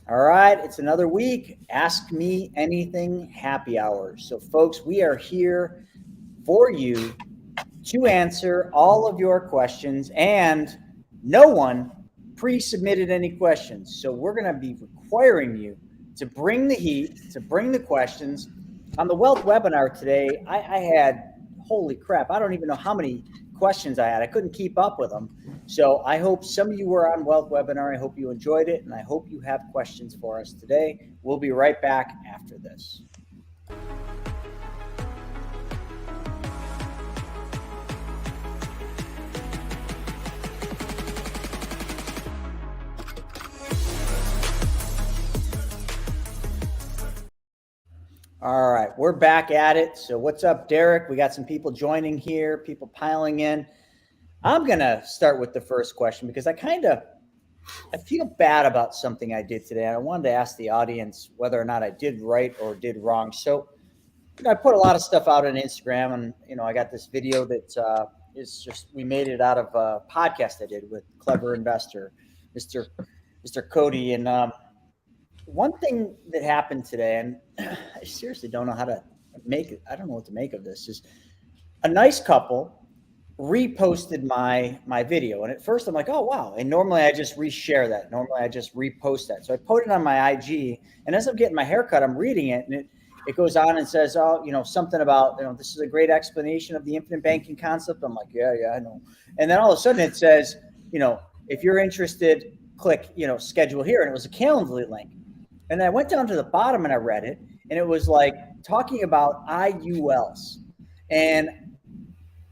All right, it's another week. Ask Me Anything happy hour. So, folks, we are here for you to answer all of your questions, and no one pre submitted any questions. So, we're going to be requiring you to bring the heat, to bring the questions. On the Wealth webinar today, I had, holy crap, I don't even know how many questions I had. I couldn't keep up with them. So I hope some of you were on Wealth webinar. I hope you enjoyed it, and I hope you have questions for us today. We'll be right back after this. All right, we're back at it. So what's up, Derek? We got some people joining here, people piling in. I'm going to start with the first question because I feel bad about something I did today. I wanted to ask the audience whether or not I did right or did wrong. So I put a lot of stuff out on Instagram, and I got this video that is just, we made it out of a podcast I did with Clever Investor, Mr. Cody. And one thing that happened today, and I seriously don't know how to make it, I don't know what to make of this, is a nice couple reposted my video. And at first I'm like, oh, wow. And normally I just reshare that. Normally I just repost that. So I put it on my IG, and as I'm getting my haircut, I'm reading it, and it goes on and says, oh, something about, this is a great explanation of the infinite banking concept. I'm like, yeah, I know. And then all of a sudden it says, if you're interested, click, schedule here. And it was a Calendly link. And I went down to the bottom and I read it, and it was like talking about IULs. And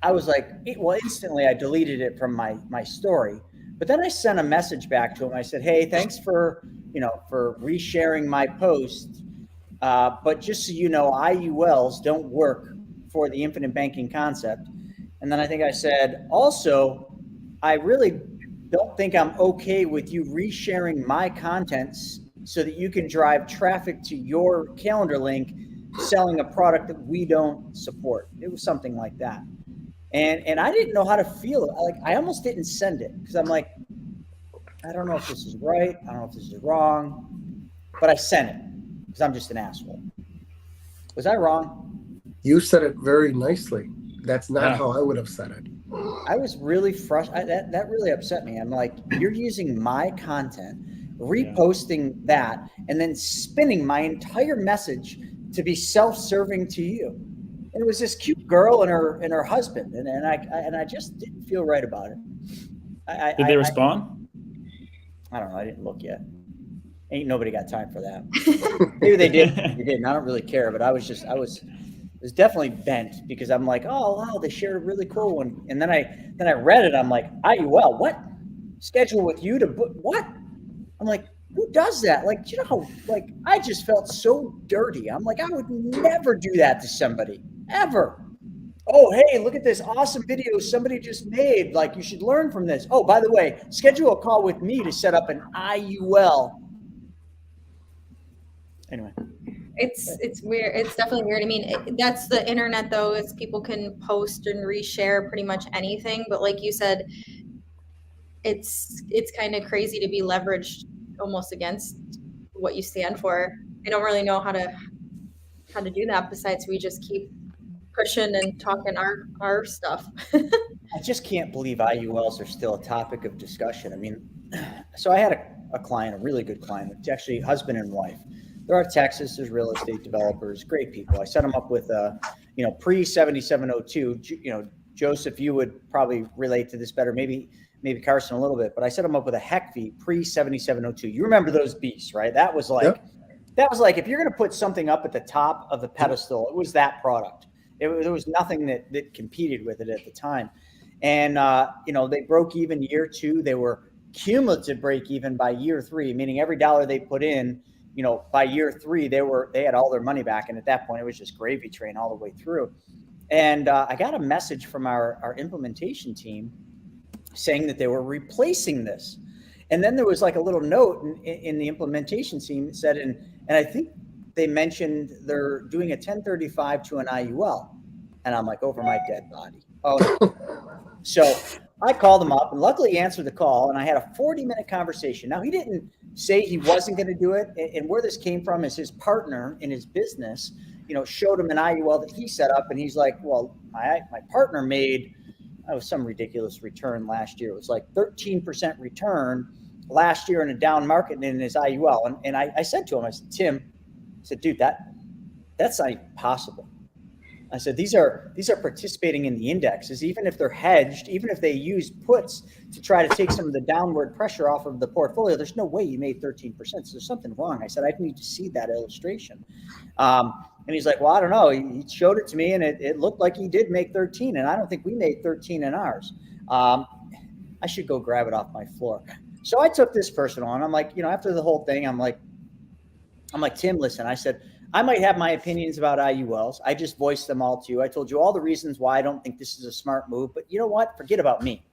I was like, well, instantly I deleted it from my story. But then I sent a message back to him. I said, hey, thanks for resharing my post. But just so you know, IULs don't work for the infinite banking concept. And then I think I said, also, I really don't think I'm okay with you resharing my contents so that you can drive traffic to your calendar link selling a product that we don't support. It was something like that. And I didn't know how to feel. Like, I almost didn't send it because I'm like, I don't know if this is right. I don't know if this is wrong, but I sent it because I'm just an asshole. Was I wrong? You said it very nicely. That's not how I would have said it. I was really frustrated. That really upset me. I'm like, you're using my content, reposting that, and then spinning my entire message to be self-serving to you. And it was this cute girl and her husband, and I just didn't feel right about it. Did they respond? I don't know. I didn't look yet. Ain't nobody got time for that. Maybe they did. They didn't. I don't really care. But I was definitely bent because I'm like, oh wow, they shared a really cool one. And then I read it. I'm like, IUL, what? Schedule with you to book what? I'm like, who does that? Like, how, like, I just felt so dirty. I'm like, I would never do that to somebody, ever. Oh, hey, look at this awesome video somebody just made. Like, you should learn from this. Oh, by the way, schedule a call with me to set up an IUL. Anyway. It's weird. It's definitely weird. I mean, that's the internet, though, is people can post and reshare pretty much anything. But like you said, it's kind of crazy to be leveraged almost against what you stand for. I don't really know how to do that. Besides, we just keep pushing and talking our stuff. I just can't believe IULs are still a topic of discussion. I mean, so I had a client, a really good client. It's actually husband and wife. They're out of Texas. There's real estate developers, great people. I set them up with pre-7702. Joseph, you would probably relate to this better. Maybe Carson a little bit, but I set them up with a HECV pre-7702. You remember those beasts, right? That was like, if you're going to put something up at the top of the pedestal, it was that product. There was nothing that competed with it at the time. And, they broke even year 2. They were cumulative break even by year 3, meaning every dollar they put in, by year 3, they had all their money back. And at that point, it was just gravy train all the way through. And I got a message from our implementation team saying that they were replacing this. And then there was like a little note in the implementation team that said, and I think they mentioned they're doing a 1035 to an IUL. And I'm like, over my dead body. Oh, no. So I called him up, and luckily he answered the call, and I had a 40-minute conversation. Now, he didn't say he wasn't going to do it, and where this came from is his partner in his business, showed him an IUL that he set up, and he's like, well, my partner made some ridiculous return last year. It was like 13% return last year in a down market in his IUL. And I said to him, I said, Tim, I said, dude, that's not even possible. I said, these are participating in the indexes, even if they're hedged, even if they use puts to try to take some of the downward pressure off of the portfolio, there's no way you made 13%. So there's something wrong. I said, I need to see that illustration. And he's like, well, I don't know. He showed it to me, and it looked like he did make 13, and I don't think we made 13 in ours. I should go grab it off my floor. So I took this personal, and I'm like, after the whole thing, I'm like, Tim, listen, I said, I might have my opinions about IULs. I just voiced them all to you. I told you all the reasons why I don't think this is a smart move, but you know what? Forget about me.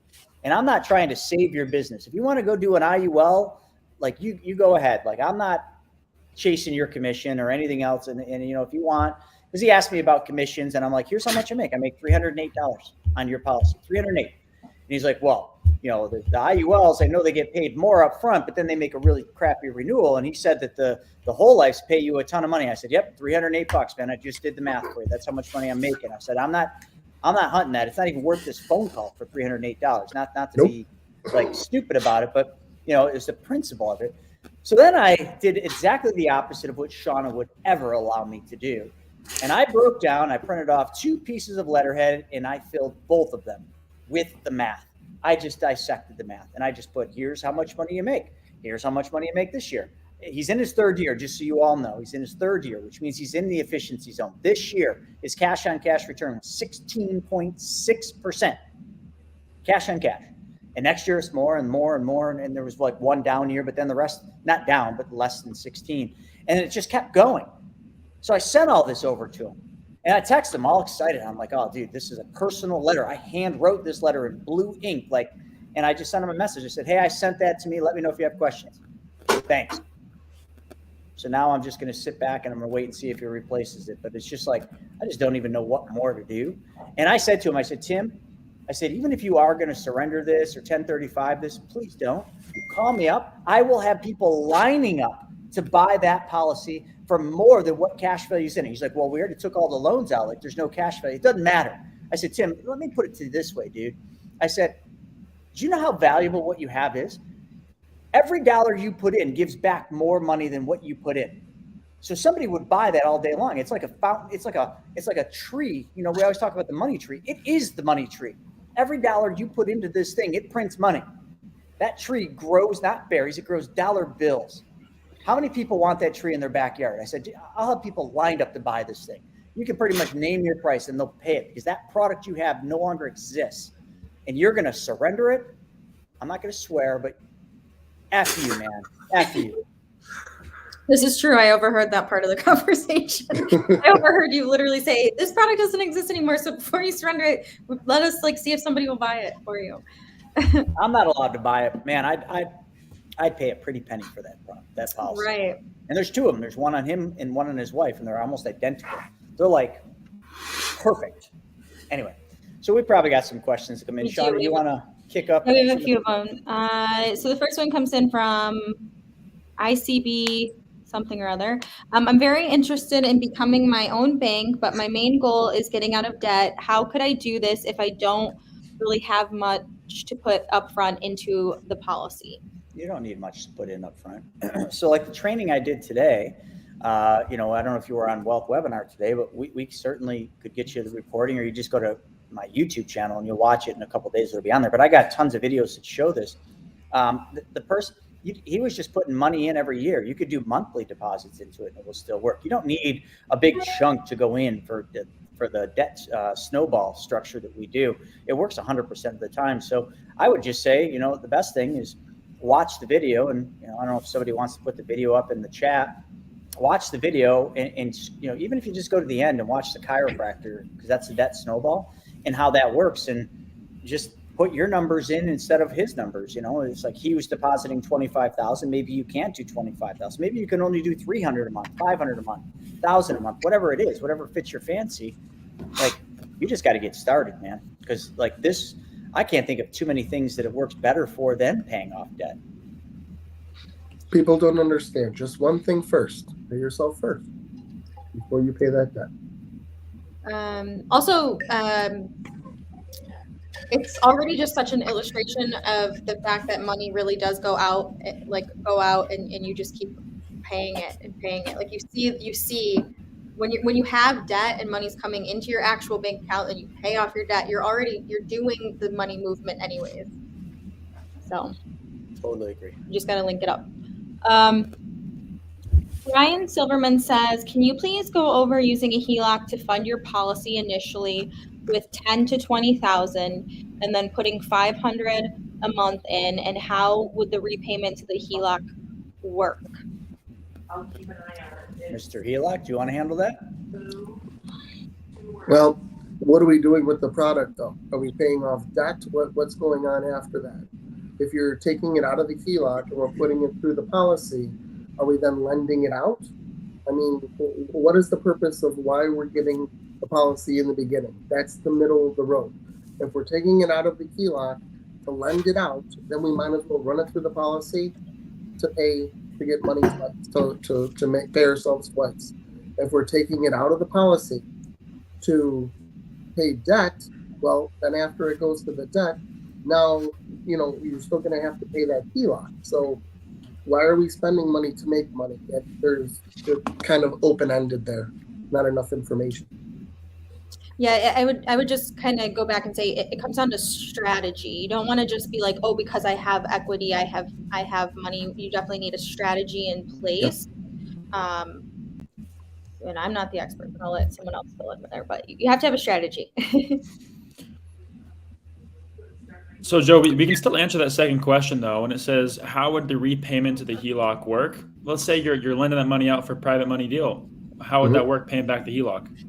And I'm not trying to save your business. If you want to go do an IUL, like you go ahead. Like, I'm not chasing your commission or anything else. And if you want, because he asked me about commissions, and I'm like, here's how much I make. I make $308 on your policy, $308. And he's like, well, the IULs, I know they get paid more up front, but then they make a really crappy renewal. And he said that the whole lives pay you a ton of money. I said, yep, $308, man. I just did the math for you. That's how much money I'm making. I said, I'm not hunting that. It's not even worth this phone call for $308. Not to Nope. be like stupid about it, but it's the principle of it. So then I did exactly the opposite of what Shauna would ever allow me to do. And I broke down, I printed off 2 pieces of letterhead, and I filled both of them with the math. I just dissected the math, and I just put, here's how much money you make. Here's how much money you make this year. He's in his 3rd year, just so you all know. He's in his 3rd year, which means he's in the efficiency zone. This year, his cash-on-cash return was 16.6%. Cash on cash. And next year, it's more and more and more. And there was like one down year, but then the rest, not down, but less than 16. And it just kept going. So I sent all this over to him. And I texted him all excited. I'm like, oh, dude, this is a personal letter. I hand wrote this letter in blue ink. And I just sent him a message. I said, hey, I sent that to me. Let me know if you have questions. Thanks. So now I'm just going to sit back and I'm going to wait and see if he replaces it. But it's just like, I just don't even know what more to do. And I said to him, I said, Tim, I said, even if you are going to surrender this or 1035 this, please don't. Call me up. I will have people lining up to buy that policy for more than what cash value is in it. He's like, well, we already took all the loans out. Like, there's no cash value. It doesn't matter. I said, Tim, let me put it to you this way, dude. I said, do you know how valuable what you have is? Every dollar you put in gives back more money than what you put in. So somebody would buy that all day long. It's like a fountain. It's like a tree. We always talk about the money tree. It is the money tree. Every dollar you put into this thing, it prints money. That tree grows not berries, it grows dollar bills. How many people want that tree in their backyard? I said, I'll have people lined up to buy this thing. You can pretty much name your price and they'll pay it because that product you have no longer exists. And you're going to surrender it. I'm not going to swear, but F you, man. F you. This is true. I overheard that part of the conversation. I overheard you literally say, this product doesn't exist anymore. So before you surrender it, let us see if somebody will buy it for you. I'm not allowed to buy it. Man, I'd pay a pretty penny for that policy. Right. And there's 2 of them. There's one on him and one on his wife, and they're almost identical. They're like perfect. Anyway, so we probably got some questions to come in. Shauna, do you want to kick up? We have a few of them. So the first one comes in from ICB something or other. I'm very interested in becoming my own bank, but my main goal is getting out of debt. How could I do this if I don't really have much to put upfront into the policy? You don't need much to put in up front. So like the training I did today, I don't know if you were on Wealth Webinar today, but we certainly could get you the reporting, or you just go to my YouTube channel and you'll watch it in a couple of days. It'll be on there. But I got tons of videos that show this. The person, he was just putting money in every year. You could do monthly deposits into it and it will still work. You don't need a big chunk to go in for the debt snowball structure that we do. It works 100% of the time. So I would just say, the best thing is watch the video. And I don't know if somebody wants to put the video up in the chat. Watch the video and even if you just go to the end and watch the chiropractor, because that's the debt snowball and how that works, and just put your numbers in instead of his numbers. It's like he was depositing 25,000. Maybe you can't do 25,000. Maybe you can only do 300 a month, 500 a month, 1,000 a month, whatever it is, whatever fits your fancy. Like, you just got to get started, man. Because like this I can't think of too many things that it works better for than paying off debt. People don't understand. Just one thing first. Pay yourself first before you pay that debt. Also, it's already just such an illustration of the fact that money really does go out and you just keep paying it and paying it. Like you see when you have debt and money's coming into your actual bank account and you pay off your debt, you're doing the money movement anyways. So Totally agree. you just got to link it up. Ryan Silverman says, can you please go over using a HELOC to fund your policy initially with 10 to 20,000 and then putting 500 a month in, and how would the repayment to the HELOC work? I'll keep an eye on it. Mr. HELOC, do you want to handle that? Well, what are we doing with the product though? Are we paying off debt? What's going on after that? If you're taking it out of the HELOC and we're putting it through the policy, are we then lending it out? I mean, what is the purpose of why we're getting the policy in the beginning? That's the middle of the road. If we're taking it out of the HELOC to lend it out, then we might as well run it through the policy to get money to pay ourselves twice. If we're taking it out of the policy to pay debt, well, then after it goes to the debt, now, you're still going to have to pay that HELOC. So why are we spending money to make money? They're kind of open-ended there, not enough information. Yeah, I would just kind of go back and say it comes down to strategy. You don't want to just be like, oh, because I have equity, I have money. You definitely need a strategy in place. Yep. And I'm not the expert, but I'll let someone else fill in there. But you have to have a strategy. So, Joe, we can still answer that second question, though. When it says, how would the repayment to the HELOC work? Let's say you're lending that money out for a private money deal. How would that work paying back the HELOC?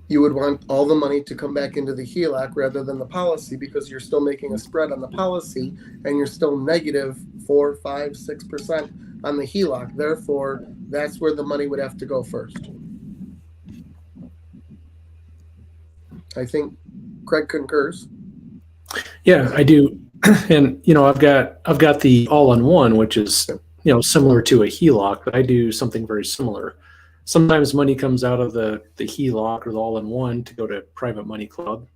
You would want all the money to come back into the HELOC rather than the policy, because you're still making a spread on the policy and you're still negative 4, 5, 6% on the HELOC. Therefore, that's where the money would have to go first. I think Craig concurs. Yeah, I do. And, I've got the all-in-one, which is, similar to a HELOC, but I do something very similar. Sometimes money comes out of the HELOC or the all-in-one to go to Private Money Club.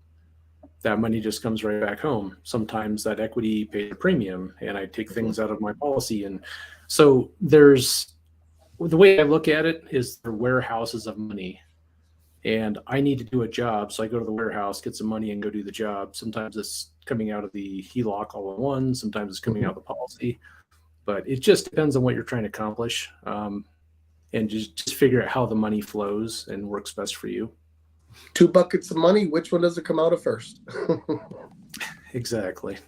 That money just comes right back home. Sometimes that equity pays a premium and I take things out of my policy. And so the way I look at it is they're warehouses of money. And I need to do a job. So I go to the warehouse, get some money and go do the job. Sometimes it's coming out of the HELOC all-in-one. Sometimes it's coming out of the policy. But it just depends on what you're trying to accomplish. And just figure out how the money flows and works best for you. 2 buckets of money, which one does it come out of first? Exactly.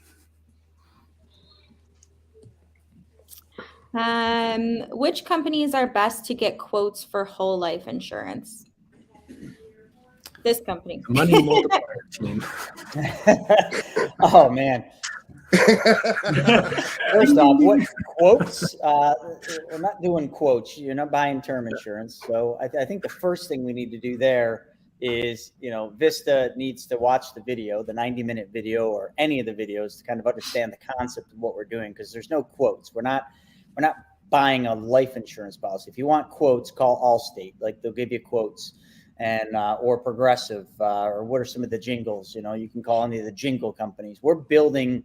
Which companies are best to get quotes for whole life insurance? This company. Money multiplier team. Oh, man. First off, what quotes? We're not doing quotes. You're not buying term insurance. So I think the first thing we need to do there is, Vista needs to watch the video, the 90-minute video or any of the videos to kind of understand the concept of what we're doing, because there's no quotes. We're not buying a life insurance policy. If you want quotes, call Allstate. Like, they'll give you quotes. And or Progressive, or what are some of the jingles? You can call any of the jingle companies. We're building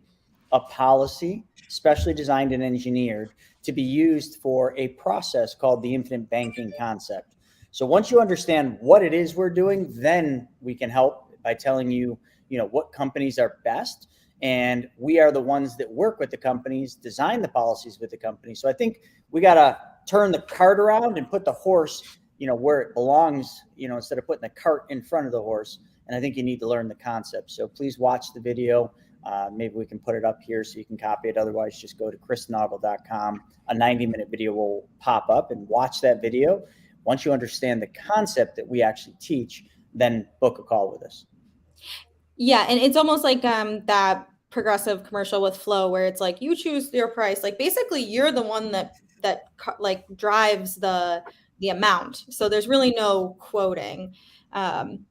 a policy specially designed and engineered to be used for a process called the infinite banking concept. So once you understand what it is we're doing, then we can help by telling you, what companies are best. And we are the ones that work with the companies, design the policies with the companies. So I think we got to turn the cart around and put the horse, where it belongs, instead of putting the cart in front of the horse. And I think you need to learn the concept. So please watch the video. Maybe we can put it up here so you can copy it. Otherwise, just go to chrisnoggle.com. A 90-minute video will pop up, and watch that video. Once you understand the concept that we actually teach, then book a call with us. Yeah, and it's almost like that Progressive commercial with Flo, where it's like, you choose your price. Like, basically, you're the one that like drives the amount. So there's really no quoting. And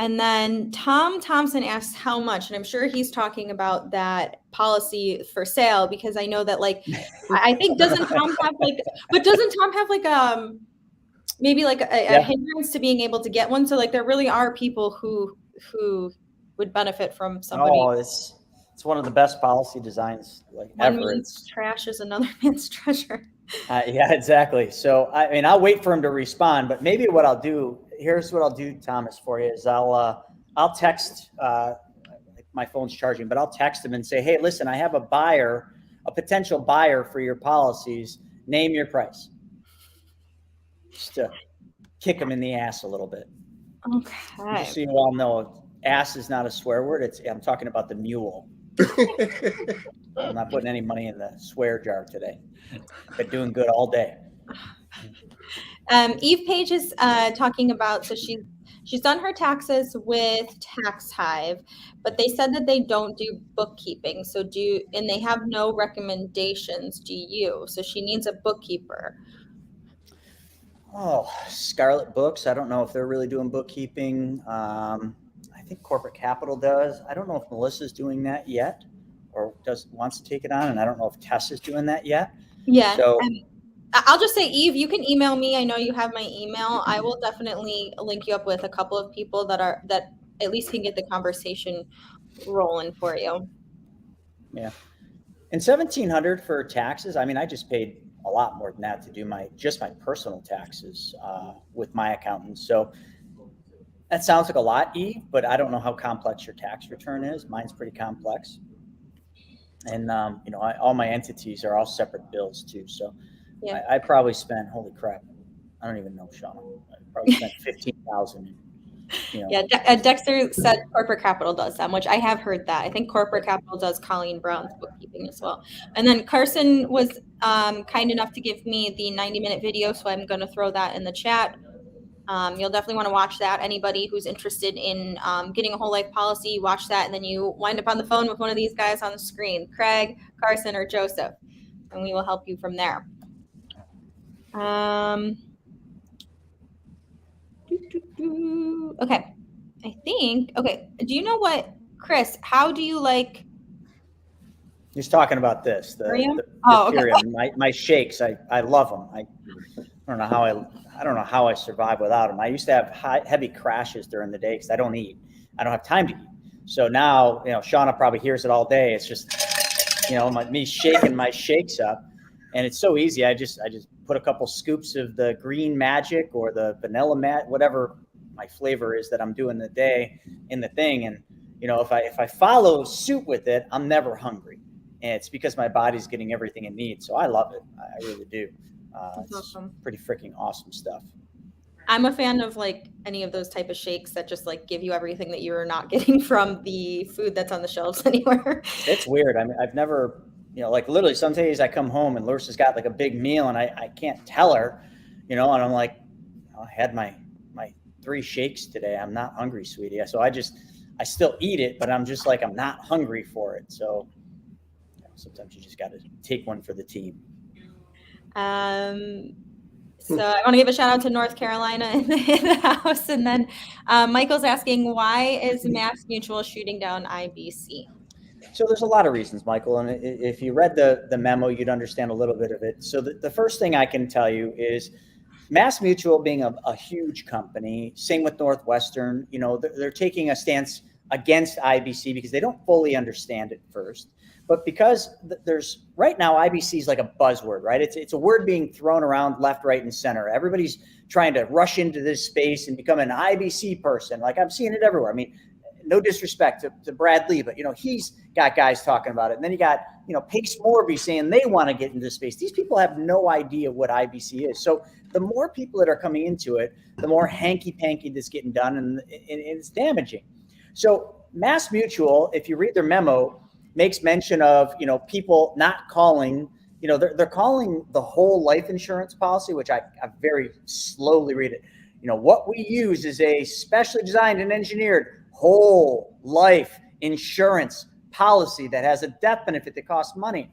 And then Tom Thompson asks how much, and I'm sure he's talking about that policy for sale, because I know that like, I think doesn't Tom have like, maybe like a hindrance to being able to get one? So like there really are people who would benefit from somebody. Oh, it's one of the best policy designs like One ever. man's trash is another man's treasure. Yeah, exactly. So I mean, I'll wait for him to respond, but maybe what I'll do, here's what I'll do, Thomas, for you is I'll text, my phone's charging, but I'll text him and say, hey, listen, I have a potential buyer for your policies. Name your price. Just to kick him in the ass a little bit. Okay. Just so you all know, ass is not a swear word. I'm talking about the mule. I'm not putting any money in the swear jar today. Been doing good all day. Eve Page is talking about, so she's done her taxes with Tax Hive, but they said that they don't do bookkeeping. So and they have no recommendations. Do you? So she needs a bookkeeper. Oh, Scarlet Books. I don't know if they're really doing bookkeeping. I think Corporate Capital does. I don't know if Melissa's doing that yet or wants to take it on. And I don't know if Tess is doing that yet. Yeah. So I'll just say, Eve, you can email me. I know you have my email. I will definitely link you up with a couple of people that at least can get the conversation rolling for you. Yeah. And $1,700 for taxes. I mean, I just paid a lot more than that to do my personal taxes with my accountant. So that sounds like a lot, Eve, but I don't know how complex your tax return is. Mine's pretty complex. And, all my entities are all separate bills too. So yeah. I probably spent, holy crap, I don't even know, Shauna. I probably spent $15,000. Yeah, Dexter said Corporate Capital does that, which I have heard that. I think Corporate Capital does Colleen Brown's bookkeeping as well. And then Carson was kind enough to give me the 90-minute video, so I'm going to throw that in the chat. You'll definitely want to watch that. Anybody who's interested in getting a whole life policy, watch that, and then you wind up on the phone with one of these guys on the screen, Craig, Carson, or Joseph, and we will help you from there. Okay, okay. Do you know what, Chris, how do you like? He's talking about this. Okay. My shakes, I love them. I don't know how I survive without them. I used to have heavy crashes during the day because I don't eat. I don't have time to eat. So now, Shauna probably hears it all day. It's just, me shaking my shakes up, and it's so easy. I just put a couple scoops of the green magic or the vanilla whatever my flavor is that I'm doing the day in the thing. And, if I follow suit with it, I'm never hungry. And it's because my body's getting everything it needs. So I love it. I really do. It's awesome. Pretty freaking awesome stuff. I'm a fan of like any of those type of shakes that just like give you everything that you're not getting from the food that's on the shelves anywhere. It's weird. I mean, I've never, like literally some days I come home and Larissa's got like a big meal and I can't tell her, and I'm like, I had my 3 shakes today. I'm not hungry, sweetie. So I still eat it, but I'm just like, I'm not hungry for it. So sometimes you just got to take one for the team. So I want to give a shout out to North Carolina in the house. And then Michael's asking, why is Mass Mutual shooting down IBC? So there's a lot of reasons, Michael. And if you read the memo, you'd understand a little bit of it. So the first thing I can tell you is Mass Mutual being a huge company, same with Northwestern, they're taking a stance against IBC because they don't fully understand it first. But because there's right now, IBC is like a buzzword, right? It's a word being thrown around left, right, and center. Everybody's trying to rush into this space and become an IBC person. Like I'm seeing it everywhere. I mean, no disrespect to Brad Lee, but he's got guys talking about it. And then you got, Pace Morby saying they want to get into space. These people have no idea what IBC is. So the more people that are coming into it, the more hanky-panky that's getting done, and it's damaging. So Mass Mutual, if you read their memo, makes mention of, people not calling, they're calling the whole life insurance policy, which I very slowly read it. What we use is a specially designed and engineered whole life insurance policy that has a death benefit that costs money.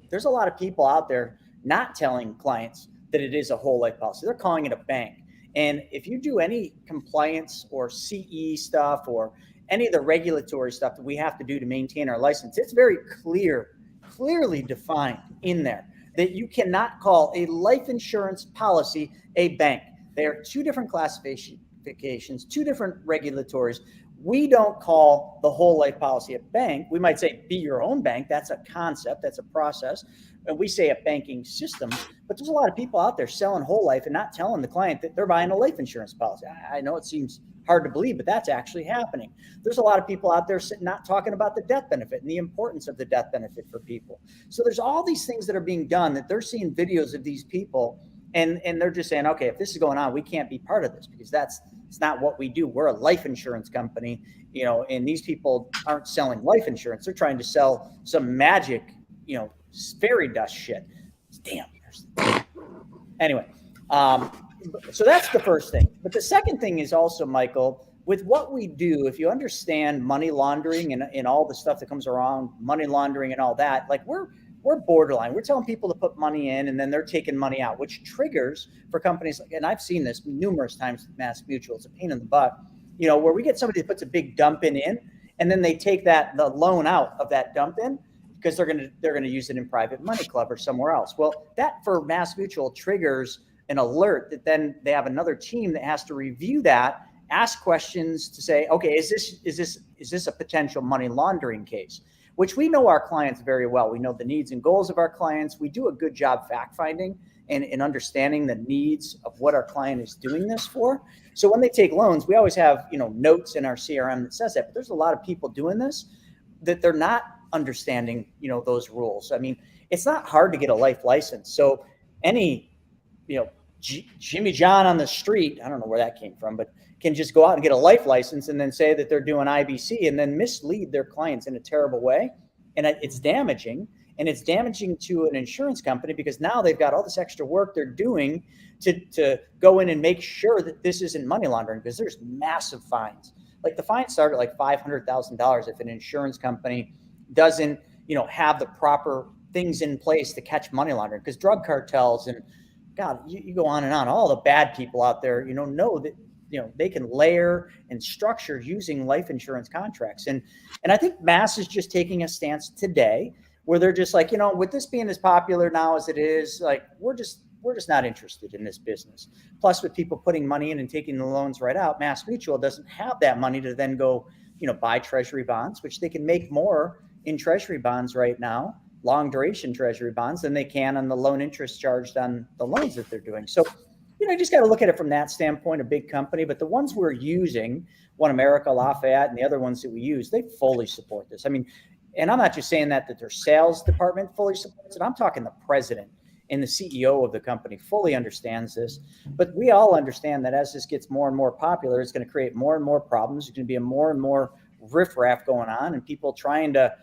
There's a lot of people out there not telling clients that it is a whole life policy. They're calling it a bank. And if you do any compliance or CE stuff or any of the regulatory stuff that we have to do to maintain our license, it's very clearly defined in there that you cannot call a life insurance policy a bank. They are two different classifications, two different regulatories. We don't call the whole life policy a bank. We might say be your own bank. That's a concept. That's a process. And we say a banking system. But there's a lot of people out there selling whole life and not telling the client that they're buying a life insurance policy. I know it seems hard to believe, but that's actually happening. There's a lot of people out there not talking about the death benefit and the importance of the death benefit for people. So there's all these things that are being done that they're seeing videos of these people and they're just saying, okay, if this is going on, we can't be part of this because it's not what we do. We're a life insurance company, and these people aren't selling life insurance. They're trying to sell some magic, fairy dust shit. Damn. Anyway, so that's the first thing. But the second thing is also, Michael, with what we do, if you understand money laundering and all the stuff that comes around money laundering and all that, like we're borderline. We're telling people to put money in and then they're taking money out, which triggers for companies. And I've seen this numerous times with Mass Mutual. It's a pain in the butt, where we get somebody that puts a big dump in and then they take the loan out of that dump in because they're going to use it in Private Money Club or somewhere else. Well, that for Mass Mutual triggers an alert that then they have another team that has to review that, ask questions to say, okay, is this a potential money laundering case? Which we know our clients very well. We know the needs and goals of our clients. We do a good job fact finding and understanding the needs of what our client is doing this for. So when they take loans, we always have notes in our CRM that says that. But there's a lot of people doing this that they're not understanding those rules. I mean, it's not hard to get a life license. So any Jimmy John on the street, I don't know where that came from, but can just go out and get a life license and then say that they're doing IBC and then mislead their clients in a terrible way. And it's damaging. And it's damaging to an insurance company because now they've got all this extra work they're doing to go in and make sure that this isn't money laundering because there's massive fines. Like the fines start at like $500,000 if an insurance company doesn't, have the proper things in place to catch money laundering because drug cartels and God, you go on and on. All the bad people out there, know that, they can layer and structure using life insurance contracts. And I think Mass is just taking a stance today where they're just like, with this being as popular now as it is, like, we're just not interested in this business. Plus with people putting money in and taking the loans right out, Mass Mutual doesn't have that money to then go, buy treasury bonds, which they can make more in treasury bonds right now, long duration treasury bonds than they can on the loan interest charged on the loans that they're doing. So, you just got to look at it from that standpoint, a big company, but the ones we're using, One America, Lafayette, and the other ones that we use, they fully support this. I mean, and I'm not just saying that their sales department fully supports it. I'm talking the president and the CEO of the company fully understands this, but we all understand that as this gets more and more popular, it's going to create more and more problems. There's going to be more and more riffraff going on and people trying to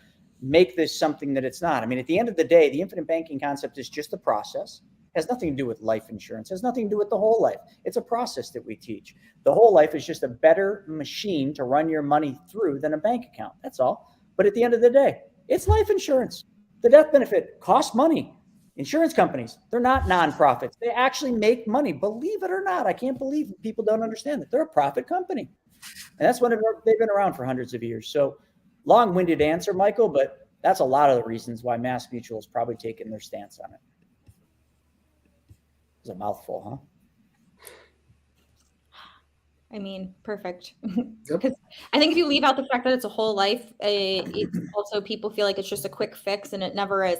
make this something that it's not. I mean, at the end of the day, the infinite banking concept is just a process. It has nothing to do with life insurance. It has nothing to do with the whole life. It's a process that we teach. The whole life is just a better machine to run your money through than a bank account. That's all. But at the end of the day, it's life insurance. The death benefit costs money. Insurance companies, they're not nonprofits. They actually make money. Believe it or not, I can't believe people don't understand that. They're a profit company. And that's when they've been around for hundreds of years. So long-winded answer, Michael, but that's a lot of the reasons why Mass Mutual has probably taken their stance on it. It's a mouthful, huh? I mean, perfect. Yep. Because I think if you leave out the fact that it's a whole life, it's also people feel like it's just a quick fix, and it never is.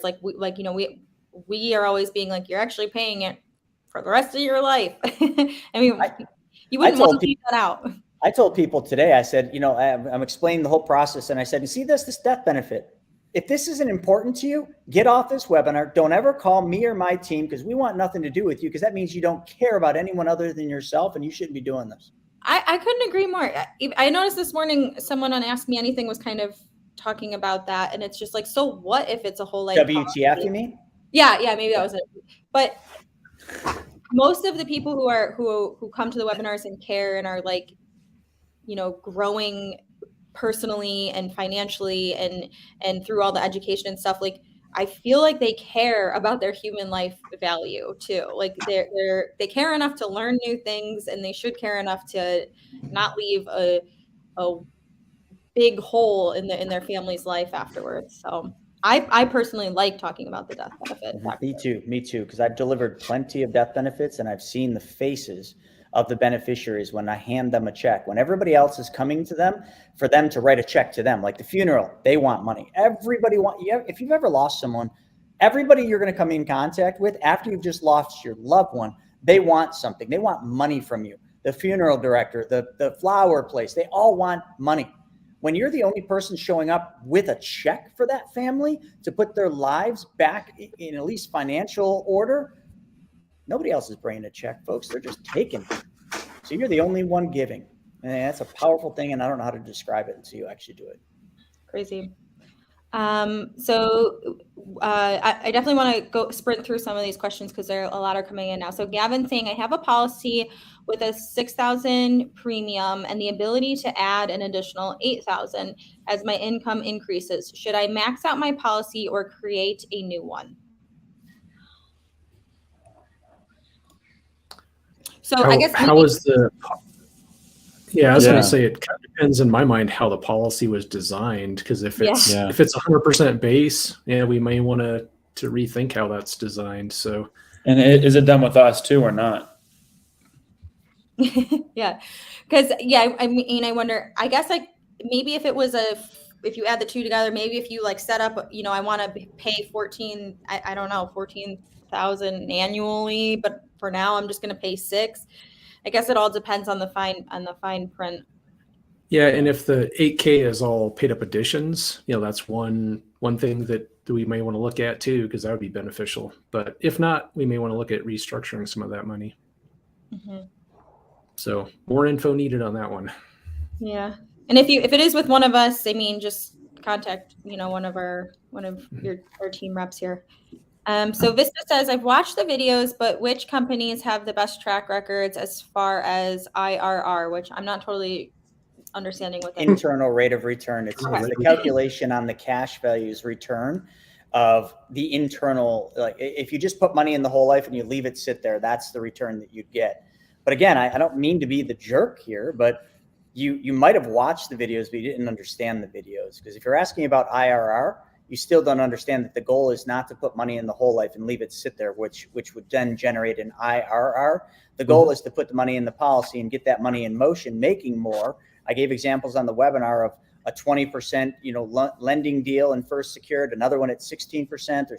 We are always being like, you're actually paying it for the rest of your life. I mean, you wouldn't want to leave that out. I told people today, I said, I'm explaining the whole process, and I said, you see this death benefit. If this isn't important to you, get off this webinar. Don't ever call me or my team because we want nothing to do with you because that means you don't care about anyone other than yourself, and you shouldn't be doing this. I couldn't agree more. I noticed this morning someone on Ask Me Anything was kind of talking about that, and it's just like, so what if it's a whole life WTF, policy? you mean? Yeah, maybe that was it. But most of the people who come to the webinars and care and are like, growing personally and financially and through all the education and stuff, like I feel like they care about their human life value too. Like they care enough to learn new things, and they should care enough to not leave a big hole in their family's life afterwards. So I personally like talking about the death benefit. Me too, because I've delivered plenty of death benefits, and I've seen the faces of the beneficiaries when I hand them a check. When everybody else is coming to them for them to write a check to them, like the funeral, they want money. Everybody if you've ever lost someone, everybody you're going to come in contact with after you've just lost your loved one, they want something. They want money from you. The funeral director, the flower place, they all want money. When you're the only person showing up with a check for that family to put their lives back in at least financial order, nobody else is bringing a check, folks. They're just taking it. So you're the only one giving. And that's a powerful thing, and I don't know how to describe it until you actually do it. Crazy. I definitely want to go sprint through some of these questions because a lot are coming in now. So Gavin's saying, I have a policy with a 6,000 premium and the ability to add an additional 8,000 as my income increases. Should I max out my policy or create a new one? So I guess how is the? Yeah, I was Yeah. going to say it kind of depends in my mind how the policy was designed. Because if it's Yeah. if it's 100% base, yeah, we may want to rethink how that's designed. So, And is it done with us too or not? yeah, because I mean, I wonder. I guess like maybe if it was if you add the two together, maybe if you like set up, I want to pay 14,000 annually, but for now I'm just going to pay 6. I guess it all depends on the fine print. yeah, and if the 8K is all paid up additions, that's one thing that we may want to look at too, because that would be beneficial. But if not, we may want to look at restructuring some of that money. Mm-hmm. So more info needed on that one. Yeah, and if it is with one of us, I mean, just contact one of our team reps here. So Vista says, I've watched the videos, but which companies have the best track records as far as IRR, which I'm not totally understanding what that Internal rate of return. It's the calculation on the cash values return of the internal, like if you just put money in the whole life and you leave it sit there, that's the return that you get. But again, I don't mean to be the jerk here, but you might have watched the videos, but you didn't understand the videos. Because if you're asking about IRR, you still don't understand that the goal is not to put money in the whole life and leave it sit there, which would then generate an IRR. The goal is to put the money in the policy and get that money in motion, making more. I gave examples on the webinar of a 20%, lending deal in first secured, another one at 16% or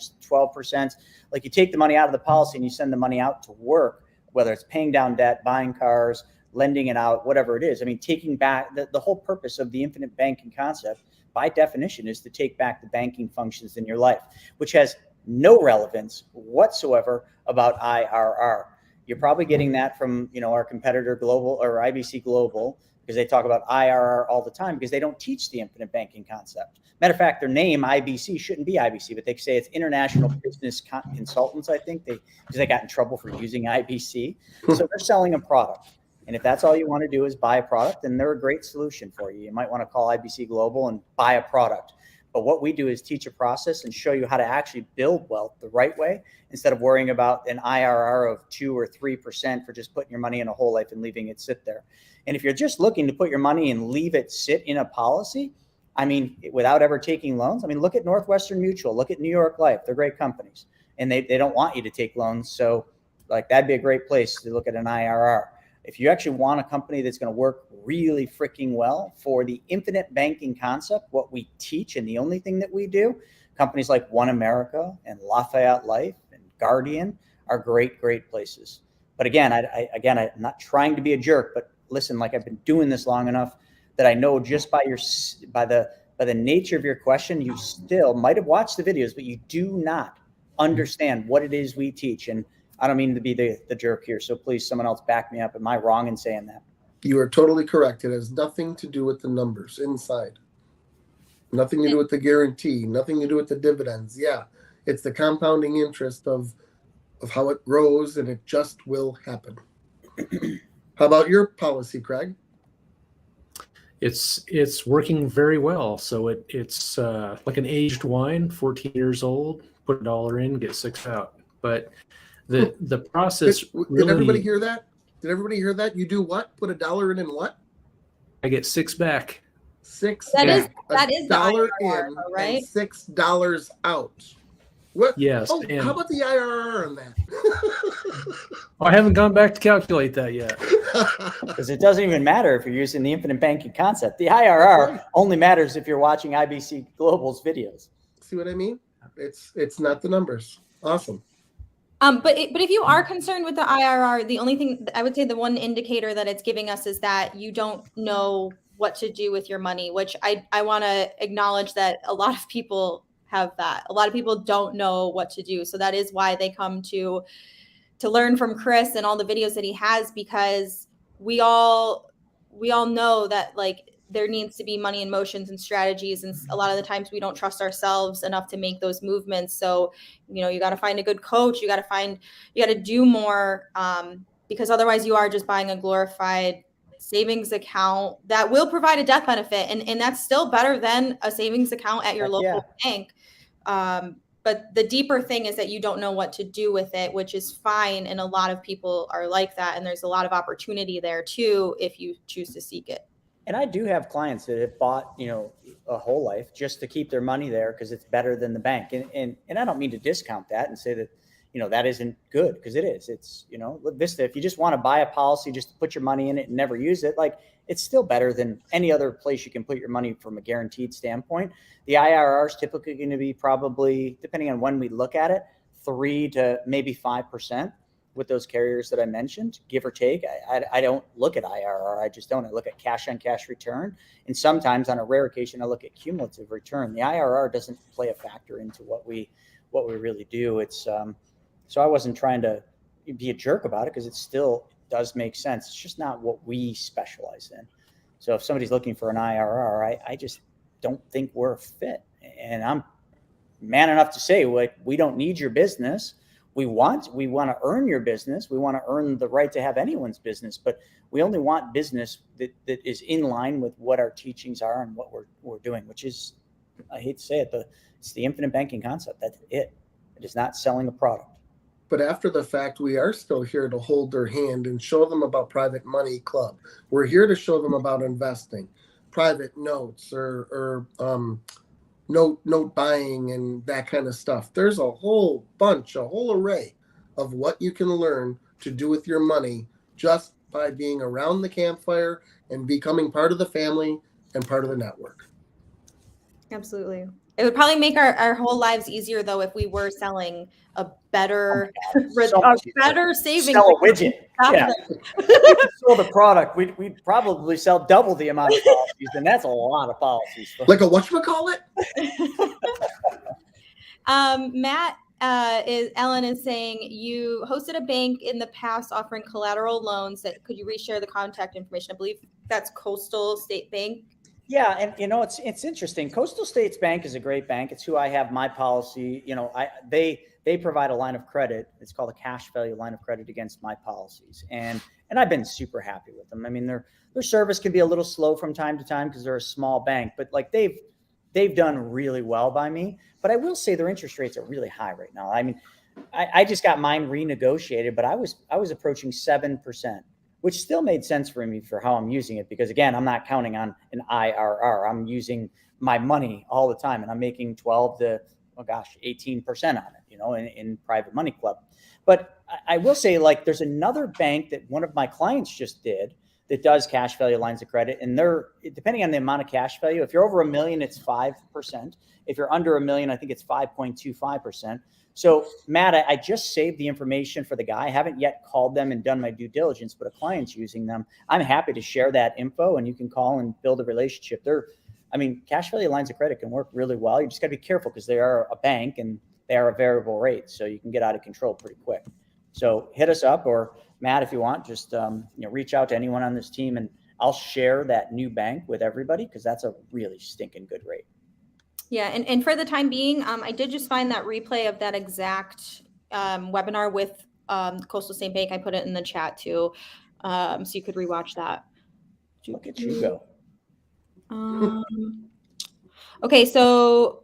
12%. Like you take the money out of the policy and you send the money out to work, whether it's paying down debt, buying cars, lending it out, whatever it is. I mean, taking back the whole purpose of the infinite banking concept by definition is to take back the banking functions in your life, which has no relevance whatsoever about IRR. You're probably getting that from, our competitor Global or IBC Global, because they talk about IRR all the time because they don't teach the infinite banking concept. Matter of fact, their name IBC shouldn't be IBC, but they say it's International Business Consultants, I think, because they got in trouble for using IBC. So they're selling a product. And if that's all you want to do is buy a product, then they're a great solution for you. You might want to call IBC Global and buy a product. But what we do is teach a process and show you how to actually build wealth the right way instead of worrying about an IRR of 2 or 3% for just putting your money in a whole life and leaving it sit there. And if you're just looking to put your money and leave it sit in a policy, I mean, without ever taking loans, I mean, look at Northwestern Mutual, look at New York Life. They're great companies and they don't want you to take loans. So like that'd be a great place to look at an IRR. If you actually want a company that's going to work really freaking well for the infinite banking concept, what we teach and the only thing that we do, companies like One America and Lafayette Life and Guardian are great places. But again, I'm not trying to be a jerk, but listen, like I've been doing this long enough that I know just by the nature of your question, you still might have watched the videos, but you do not understand what it is we teach. And I don't mean to be the jerk here, so please, someone else back me up. Am I wrong in saying that? You are totally correct. It has nothing to do with the numbers inside. Nothing to do with the guarantee. Nothing to do with the dividends. Yeah, it's the compounding interest of how it grows, and it just will happen. How about your policy, Craig? it's working very well. So it's like an aged wine, 14 years old, put $1 in, get 6 out. But the process Did everybody really, hear that? Did everybody hear that? You do what? Put $1 in and what? I get 6 back. 6 That is back. that is the $1 IRR, in right? and $6 out. What? Yes, Oh, and- how about the IRR on that? I haven't gone back to calculate that yet. Because it doesn't even matter if you're using the infinite banking concept. The IRR only matters if you're watching IBC Global's videos. See what I mean? It's not the numbers. Awesome. But if you are concerned with the IRR, the only thing I would say, the one indicator that it's giving us is that you don't know what to do with your money, which I want to acknowledge that a lot of people have that. A lot of people don't know what to do. So that is why they come to learn from Chris and all the videos that he has, because we all know that like there needs to be money in motions and strategies. And a lot of the times we don't trust ourselves enough to make those movements. So, you got to find a good coach. You got to do more, because otherwise you are just buying a glorified savings account that will provide a death benefit. And that's still better than a savings account at your local bank. But the deeper thing is that you don't know what to do with it, which is fine. And a lot of people are like that. And there's a lot of opportunity there too, if you choose to seek it. And I do have clients that have bought, a whole life just to keep their money there because it's better than the bank. And I don't mean to discount that and say that, that isn't good, because it is. It's, Vista, if you just want to buy a policy just to put your money in it and never use it, like it's still better than any other place you can put your money from a guaranteed standpoint. The IRR is typically going to be probably, depending on when we look at it, 3 to maybe 5% with those carriers that I mentioned, give or take. I don't look at IRR. I just don't. I look at cash on cash return. And sometimes on a rare occasion, I look at cumulative return. The IRR doesn't play a factor into what we really do. It's, so I wasn't trying to be a jerk about it, because it still does make sense. It's just not what we specialize in. So if somebody's looking for an IRR, I just don't think we're a fit. And I'm man enough to say, like, we don't need your business. We want to earn your business. We want to earn the right to have anyone's business, but we only want business that is in line with what our teachings are and what we're doing, which is, I hate to say it, but it's the infinite banking concept. That's it. It is not selling a product. But after the fact, we are still here to hold their hand and show them about Private Money Club. We're here to show them about investing, private notes, or note buying and that kind of stuff. There's a whole array of what you can learn to do with your money just by being around the campfire and becoming part of the family and part of the network. Absolutely. It would probably make our whole lives easier, though, if we were selling a better, better savings. Sell a widget. Yeah. If we sold a product, we'd probably sell double the amount of policies, and that's a lot of policies. Like a whatchamacallit? Matt, Ellen is saying you hosted a bank in the past offering collateral loans. That could you reshare the contact information? I believe that's Coastal State Bank. Yeah, and it's interesting. Coastal States Bank is a great bank. It's who I have my policy. They provide a line of credit. It's called a cash value line of credit against my policies, and I've been super happy with them. I mean, their service can be a little slow from time to time because they're a small bank, but like they've done really well by me. But I will say their interest rates are really high right now. I mean, I just got mine renegotiated, but I was approaching 7%. Which still made sense for me for how I'm using it, because again, I'm not counting on an IRR. I'm using my money all the time, and I'm making 12 to 18% on it, in Private Money Club. But I will say, like, there's another bank that one of my clients just did that does cash value lines of credit, and they're, depending on the amount of cash value, if you're over $1 million, it's 5%. If you're under $1 million, I think it's 5.25%. So Matt, I just saved the information for the guy. I haven't yet called them and done my due diligence, but a client's using them. I'm happy to share that info, and you can call and build a relationship. Cash value lines of credit can work really well. You just got to be careful because they are a bank and they are a variable rate. So you can get out of control pretty quick. So hit us up, or Matt, if you want, just reach out to anyone on this team, and I'll share that new bank with everybody, because that's a really stinking good rate. Yeah, and for the time being, I did just find that replay of that exact webinar with Coastal State Bank. I put it in the chat too, so you could rewatch that. Look at you go. Okay, so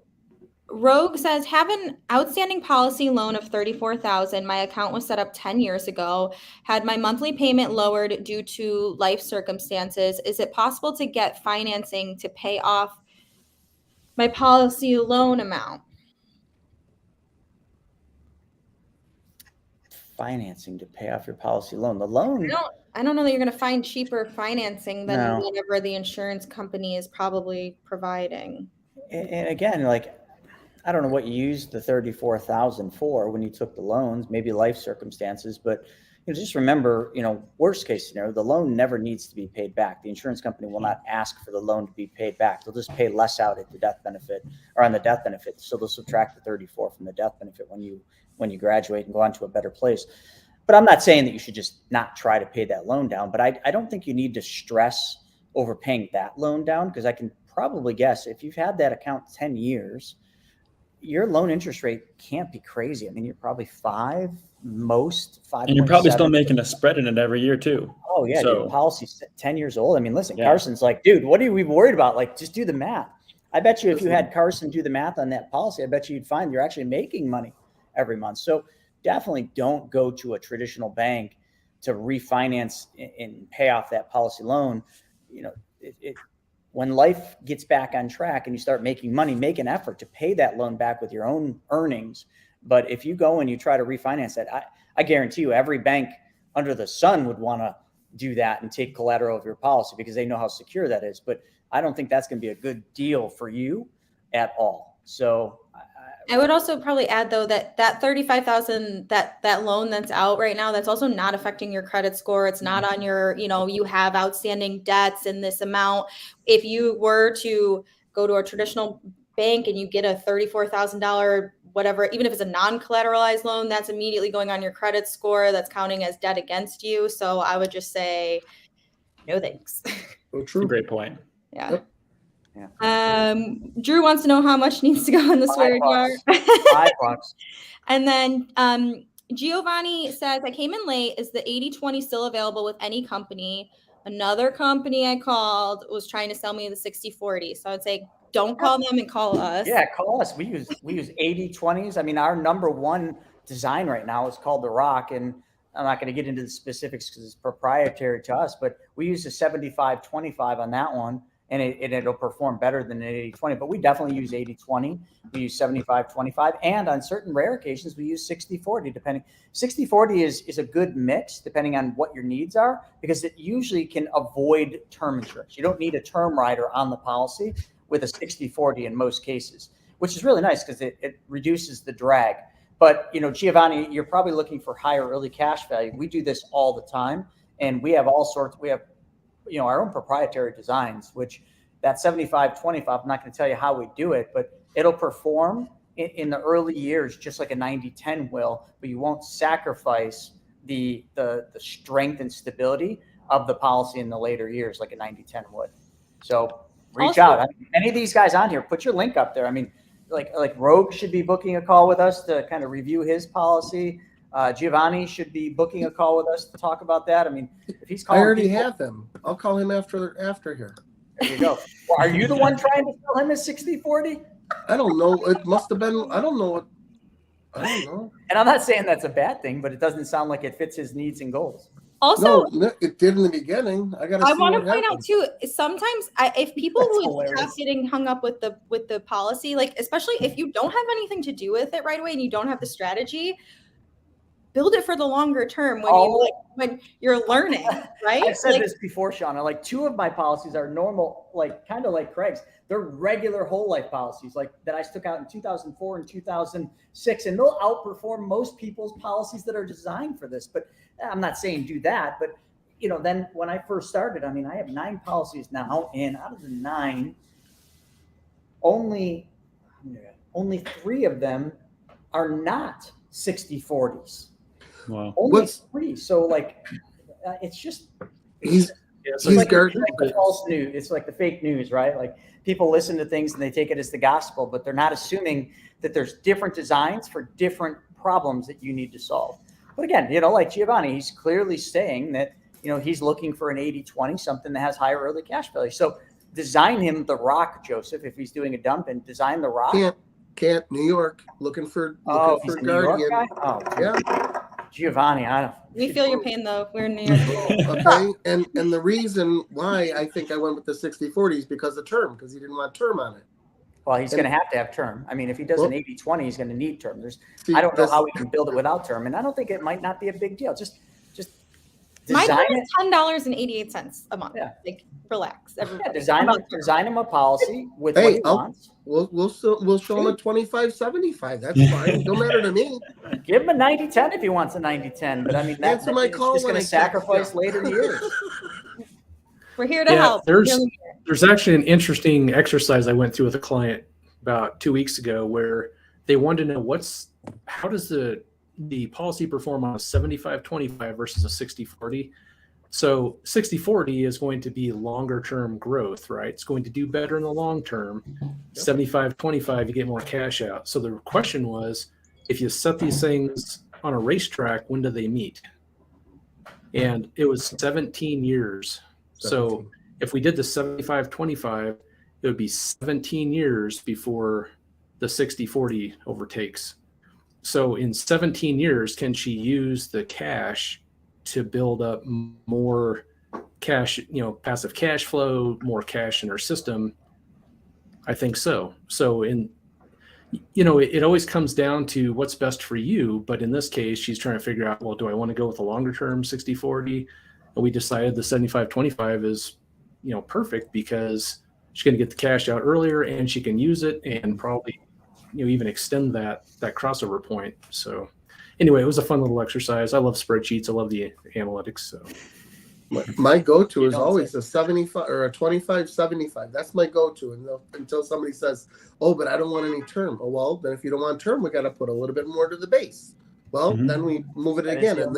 Rogue says, have an outstanding policy loan of $34,000. My account was set up 10 years ago. Had my monthly payment lowered due to life circumstances. Is it possible to get financing to pay off my policy loan amount? Financing to pay off your policy loan. The loan. I don't know that you're going to find cheaper financing than No. whatever the insurance company is probably providing. And again, like, I don't know what you used the 34,000 for when you took the loans, maybe life circumstances, but just remember, worst case scenario, the loan never needs to be paid back. The insurance company will not ask for the loan to be paid back. They'll just pay less out at the death benefit or on the death benefit. So they'll subtract the 34 from the death benefit when you graduate and go on to a better place. But I'm not saying that you should just not try to pay that loan down, but I don't think you need to stress over paying that loan down, because I can probably guess if you've had that account 10 years, your loan interest rate can't be crazy. I mean, you're probably 5, most 5. And you're probably still making a spread in it every year too. Oh yeah, So, dude, policy's 10 years old. I mean, listen, Yeah. Carson's like, dude, what are we worried about? Like, just do the math. I bet you if you had Carson do the math on that policy, I bet you'd find you're actually making money every month. So definitely don't go to a traditional bank to refinance and pay off that policy loan. When life gets back on track and you start making money, make an effort to pay that loan back with your own earnings. But if you go and you try to refinance that, I guarantee you every bank under the sun would want to do that and take collateral of your policy because they know how secure that is. But I don't think that's going to be a good deal for you at all. So I would also probably add though that $35,000, that loan that's out right now, that's also not affecting your credit score. It's not on your, you have outstanding debts in this amount. If you were to go to a traditional bank and you get a $34,000, whatever, even if it's a non-collateralized loan, that's immediately going on your credit score. That's counting as debt against you. So I would just say, no thanks. So That's a true. great point. Yeah. Yep. Yeah. Drew wants to know how much needs to go in the swear jar. $5. And then Giovanni says, I came in late. Is the 80/20 still available with any company? Another company I called was trying to sell me the 60/40. So I'd say, don't call them and call us. Yeah, call us. We use 80/20s. I mean, our number one design right now is called the Rock, and I'm not going to get into the specifics because it's proprietary to us, but we use a 75/25 on that one, and it'll perform better than an 80/20. But we definitely use 80/20. We use 75/25, and on certain rare occasions, we use 60/40. Depending, 60/40 is a good mix depending on what your needs are, because it usually can avoid term insurance. You don't need a term rider on the policy with a 60/40 in most cases, which is really nice because it reduces the drag. But, Giovanni, you're probably looking for higher early cash value. We do this all the time, and we have all sorts. We have, our own proprietary designs, which that 75/25, I'm not going to tell you how we do it, but it'll perform in the early years just like a 90/10 will, but you won't sacrifice the strength and stability of the policy in the later years like a 90/10 would. So reach out. I mean, any of these guys on here, put your link up there. I mean, like Rogue should be booking a call with us to kind of review his policy. Giovanni should be booking a call with us to talk about that. I mean, if he's I calling, already have him. I'll call him after here. There you go. Well, are you the one trying to sell him a 60/40? I don't know. It must have been. I don't know. I don't know. And I'm not saying that's a bad thing, but it doesn't sound like it fits his needs and goals. Also, No, it did in the beginning. I got. I want to point out too, sometimes if people That's who hilarious. stop getting hung up with the policy, like especially if you don't have anything to do with it right away and you don't have the strategy, build it for the longer term when you're learning, right? I've said this before, Shauna. Like 2 of my policies are normal, like kind of like Craig's. They're regular whole life policies, like that I took out in 2004 and 2006, and they'll outperform most people's policies that are designed for this. But I'm not saying do that, but then when I first started, I mean, I have 9 policies now, and out of the 9, only 3 of them are not 60/40s. Wow. Only 3. So it's just He's it's he's like guard- the false news. It's like the fake news, right? Like people listen to things and they take it as the gospel, but they're not assuming that there's different designs for different problems that you need to solve. But again, like Giovanni, he's clearly saying that, he's looking for an 80/20, something that has higher early cash value. So design him the rock, Joseph, if he's doing a dump, and design the rock? Can't. New York, looking for He's a New York guardian. guy? Oh, Yeah. Giovanni, I don't. We feel your pain though. We're in New York. Okay. And the reason why I think I went with the 60/40 is because of term, because he didn't want term on it. Well, he's going to have term. I mean, if he does an 80-20, he's going to need term. I don't know how we can build it without term, and I don't think it might not be a big deal. Just My design term it. is $10.88 a month. Yeah. Like, relax, everybody. Yeah, design him a policy with what he wants. We'll show him a 25/75. That's fine. Don't matter to me. Give him a 90-10 if he wants a 90-10. But I mean, that's Answer my call just going when to I text sacrifice you. later years. We're here to help. There's actually an interesting exercise I went through with a client about 2 weeks ago where they wanted to know how does the policy perform on a 75/25 versus a 60/40. So 60/40 is going to be longer term growth, right? It's going to do better in the long term. 75/25, you get more cash out. So the question was, if you set these things on a racetrack, when do they meet? And it was 17 years. So if we did the 75/25, it would be 17 years before the 60/40 overtakes. So in 17 years, can she use the cash to build up more cash, passive cash flow, more cash in her system? I think so. So it always comes down to what's best for you. But in this case, she's trying to figure out, well, do I want to go with a longer term 60/40? And we decided the 75/25 is, perfect because she's going to get the cash out earlier and she can use it and probably, even extend that crossover point. So anyway, it was a fun little exercise. I love spreadsheets. I love the analytics. So my go-to is always a 75 or a 25/75. That's my go-to until somebody says, oh, but I don't want any term. Oh, well, then if you don't want term, we got to put a little bit more to the base. Well, then we move it again, and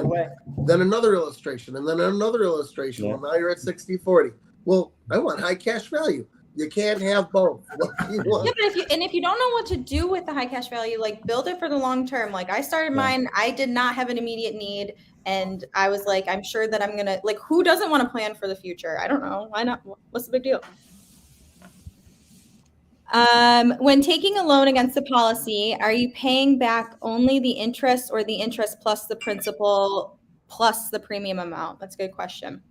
then another illustration, and then another illustration. Yeah. Well, now you're at 60/40. Well, I want high cash value. You can't have both. What do you want? Yeah, but if you don't know what to do with the high cash value, like build it for the long term. Like I started mine, I did not have an immediate need, and I was like, I'm sure that I'm gonna who doesn't want to plan for the future? I don't know. Why not? What's the big deal? When taking a loan against the policy, are you paying back only the interest or the interest plus the principal plus the premium amount? That's a good question.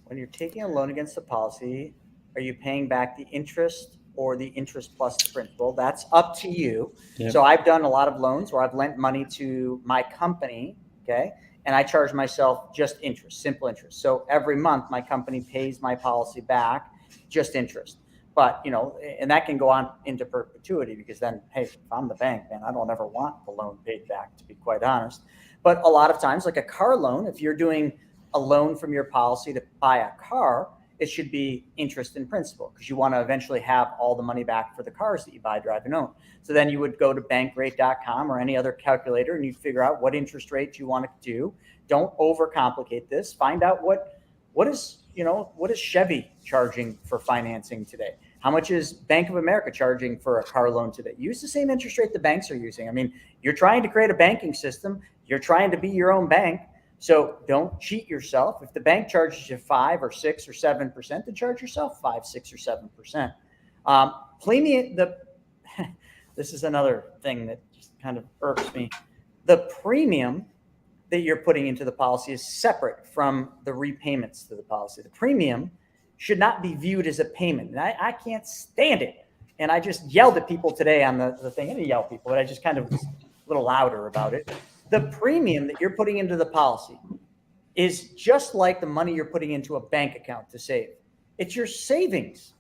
When you're taking a loan against the policy, are you paying back the interest or the interest plus the principal? That's up to you. Yep. So I've done a lot of loans where I've lent money to my company, okay? And I charge myself just interest, simple interest. So every month my company pays my policy back just interest. But, and that can go on into perpetuity because then, hey, if I'm the bank, man, I don't ever want the loan paid back, to be quite honest. But a lot of times, like a car loan, if you're doing a loan from your policy to buy a car, it should be interest and principal because you want to eventually have all the money back for the cars that you buy, drive, and own. So then you would go to bankrate.com or any other calculator and you'd figure out what interest rate you want to do. Don't overcomplicate this. Find out what is Chevy charging for financing today? How much is Bank of America charging for a car loan today? Use the same interest rate the banks are using. I mean, you're trying to create a banking system. You're trying to be your own bank. So don't cheat yourself. If the bank charges you 5 or 6 or 7%, then charge yourself 5, 6, or 7%. This is another thing that just kind of irks me. The premium that you're putting into the policy is separate from the repayments to the policy. The premium should not be viewed as a payment. And I can't stand it. And I just yelled at people today on the thing. I didn't yell at people, but I just kind of was a little louder about it. The premium that you're putting into the policy is just like the money you're putting into a bank account to save. It's your savings.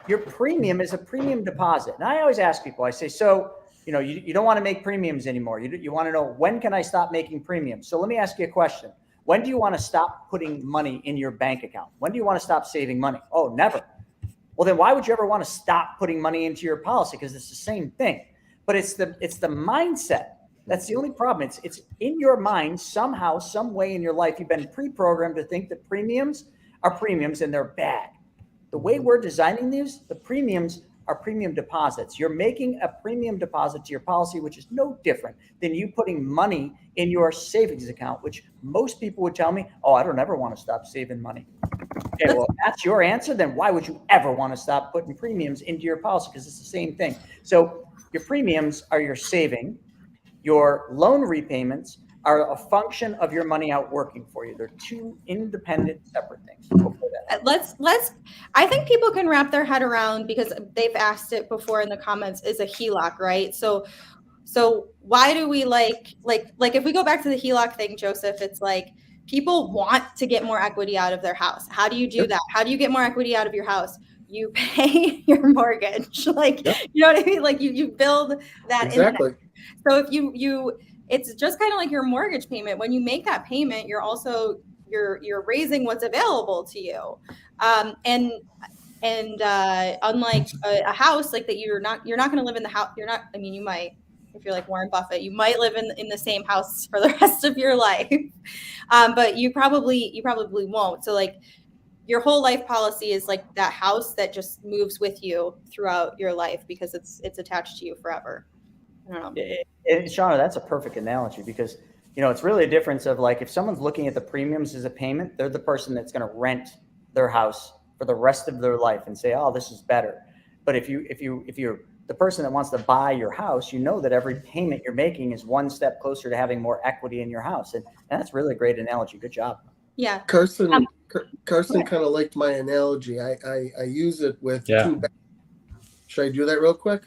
Your premium is a premium deposit. And I always ask people, I say, so, you don't want to make premiums anymore. You want to know, when can I stop making premiums? So let me ask you a question. When do you want to stop putting money in your bank account? When do you want to stop saving money? Oh, never. Well, then why would you ever want to stop putting money into your policy? Because it's the same thing. But it's the mindset. That's the only problem. It's in your mind somehow, some way in your life, you've been pre-programmed to think that premiums are premiums and they're bad. The way we're designing these, the premiums are premium deposits. You're making a premium deposit to your policy, which is no different than you putting money in your savings account, which most people would tell me, oh, I don't ever want to stop saving money. Okay, well, if that's your answer, then why would you ever want to stop putting premiums into your policy? Because it's the same thing. So your premiums are your saving. Your loan repayments are a function of your money out working for you. They're two independent, separate things. Let's I think people can wrap their head around, because they've asked it before in the comments, is a HELOC, right? So why do we like if we go back to the HELOC thing, Joseph, it's like people want to get more equity out of their house. How do you do that? How do you get more equity out of your house? You pay your mortgage. Like, you know what I mean? Like you build that. Exactly. So if you it's just kind of like your mortgage payment. When you make that payment, you're also you're raising what's available to you. And unlike a house, like that, you're not going to live in the house. I mean, you might, if you're like Warren Buffett, you might live in the same house for the rest of your life. But you probably won't. So like your whole life policy is like that house that just moves with you throughout your life, because it's attached to you forever. I don't know. And Shauna, that's a perfect analogy, because it's really a difference of like, if someone's looking at the premiums as a payment, they're the person that's going to rent their house for the rest of their life and say, oh, this is better. But if you're the person that wants to buy your house, you know that every payment you're making is one step closer to having more equity in your house. And that's really a great analogy. Good job. Yeah. Carson kind of liked my analogy. I use it with two banks. Should I do that real quick?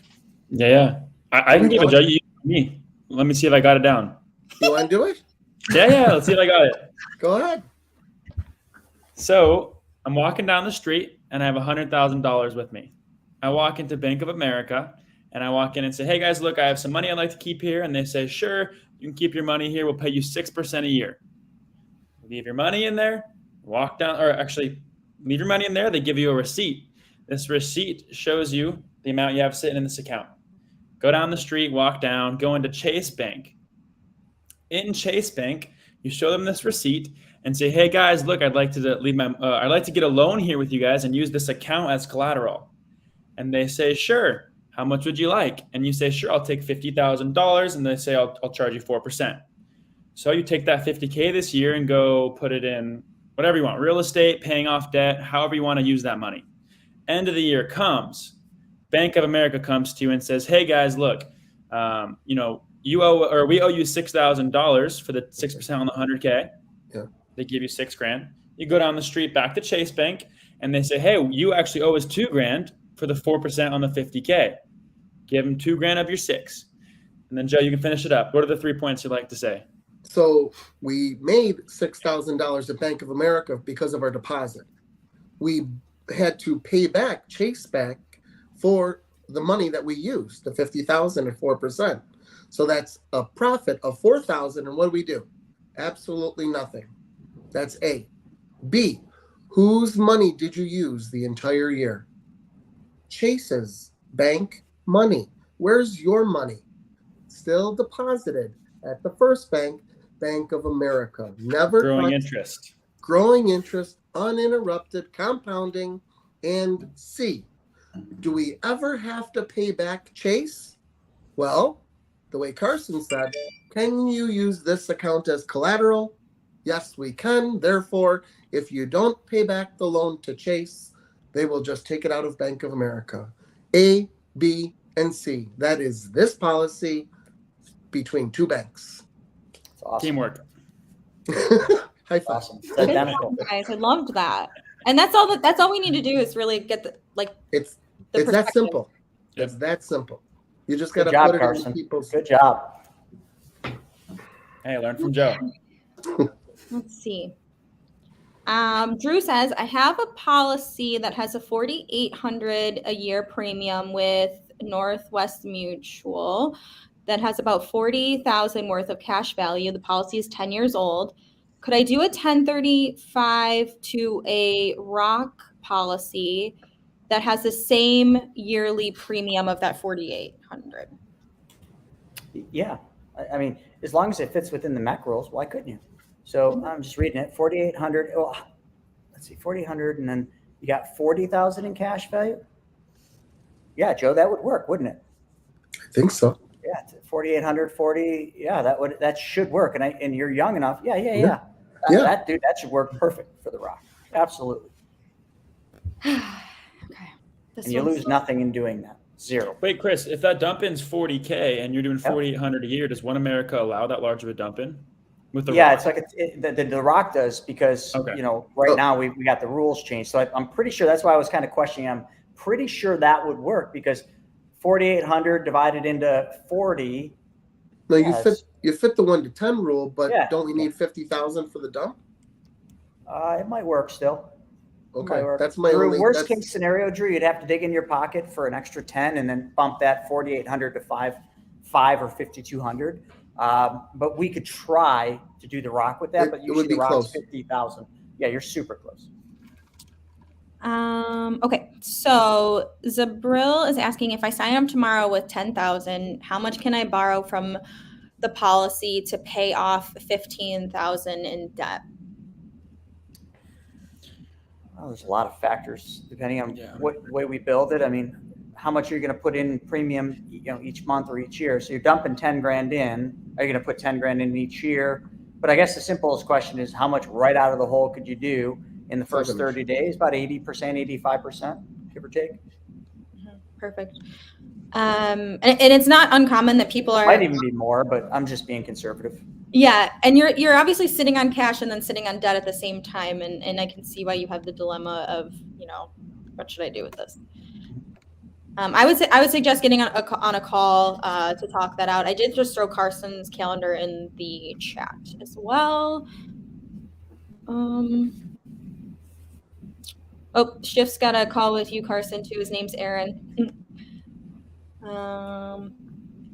Yeah. I can give it to me. Let me see if I got it down. You want to do it? Yeah. Let's see if I got it. Go ahead. So I'm walking down the street and I have $100,000 with me. I walk into Bank of America and I walk in and say, hey guys, look, I have some money I'd like to keep here. And they say, sure, you can keep your money here. We'll pay you 6% a year. Leave your money in there, walk down, or actually leave your money in there. They give you a receipt. This receipt shows you the amount you have sitting in this account. Go down the street, walk down, go into Chase Bank. In Chase Bank, you show them this receipt and say, hey guys, look, I'd like to get a loan here with you guys and use this account as collateral. And they say, sure, how much would you like? And you say, sure, I'll take $50,000. And they say, I'll charge you 4%. So you take that $50K this year and go put it in whatever you want, real estate, paying off debt, however you want to use that money. End of the year comes, Bank of America comes to you and says, hey guys, look, we owe you $6,000 for the 6% on the 100K. Yeah. They give you $6,000. You go down the street back to Chase Bank and they say, hey, you actually owe us $2,000 for the 4% on the 50K. Give them $2,000 of your 6. And then Joe, you can finish it up. What are the 3 points you'd like to say? So we made $6,000 at Bank of America because of our deposit. We had to pay back Chase Bank for the money that we used, the $50,000 at 4%. So that's a profit of $4,000. And what do? Absolutely nothing. That's A. B, whose money did you use the entire year? Chase's bank money. Where's your money? Still deposited at the first bank, Bank of America. Never growing interest. Growing interest, uninterrupted, compounding. And C, do we ever have to pay back Chase? Well, the way Carson said, can you use this account as collateral? Yes, we can. Therefore, if you don't pay back the loan to Chase, they will just take it out of Bank of America. A, B, and C. That is this policy between two banks. It's awesome. Teamwork. High five. Awesome. It's identical. Guys, I loved that. And that's all we need to do is really get It's the that simple. Yep. It's that simple. You just got to Good job, put it Carson. in people's. Good job. Hey, learn from Joe. Let's see. Drew says, I have a policy that has a $4,800 a year premium with Northwest Mutual that has about $40,000 worth of cash value. The policy is 10 years old. Could I do a 1035 to a Rock policy that has the same yearly premium of that $4,800? Yeah. I mean, as long as it fits within the MEC rules, why couldn't you? So I'm just reading it, 4,800. Oh, let's see, 4,800, and then you got 40,000 in cash value. Yeah, Joe, that would work, wouldn't it? I think so. Yeah, 4,840. Yeah, that should work. And you're young enough. Yeah. Yeah. That should work perfect for the Rock. Absolutely. Okay. And you lose nothing in doing that. Zero. Wait, Chris, if that dump in's 40K and you're doing Yep. 4,800 a year, does One America allow that large of a dump in? With the Yeah, Rock? it's like the Rock does because Okay. right now we got the rules changed. So I'm pretty sure that's why I was kind of questioning. I'm pretty sure that would work because 4,800 divided into 40. No, Yes. you fit the 1 to 10 rule, but Yeah. don't we need 50,000 for the dump? It might work still. Okay, that's my Drew, only worst case scenario, Drew. You'd have to dig in your pocket for an extra 10 and then bump that 4,800 to 5 or 5,200. But we could try to do the Rock with that. But It usually would be the Rock's close. 50,000. Yeah, you're super close. Okay, so Zabril is asking if I sign up tomorrow with 10,000, how much can I borrow from the policy to pay off 15,000 in debt? Well, there's a lot of factors depending on Yeah. what way we build it. I mean, how much are you going to put in premium, each month or each year? So you're dumping 10 grand in. Are you going to put 10 grand in each year? But I guess the simplest question is how much right out of the hole could you do in the first 30 days? About 80%, 85%, give or take. Perfect. And it's not uncommon that people are Might even be more, but I'm just being conservative. Yeah, and you're obviously sitting on cash and then sitting on debt at the same time, and I can see why you have the dilemma of, what should I do with this? I would suggest getting on a call to talk that out. I did just throw Carson's calendar in the chat as well. Shift's got a call with you, Carson, too. His name's Aaron.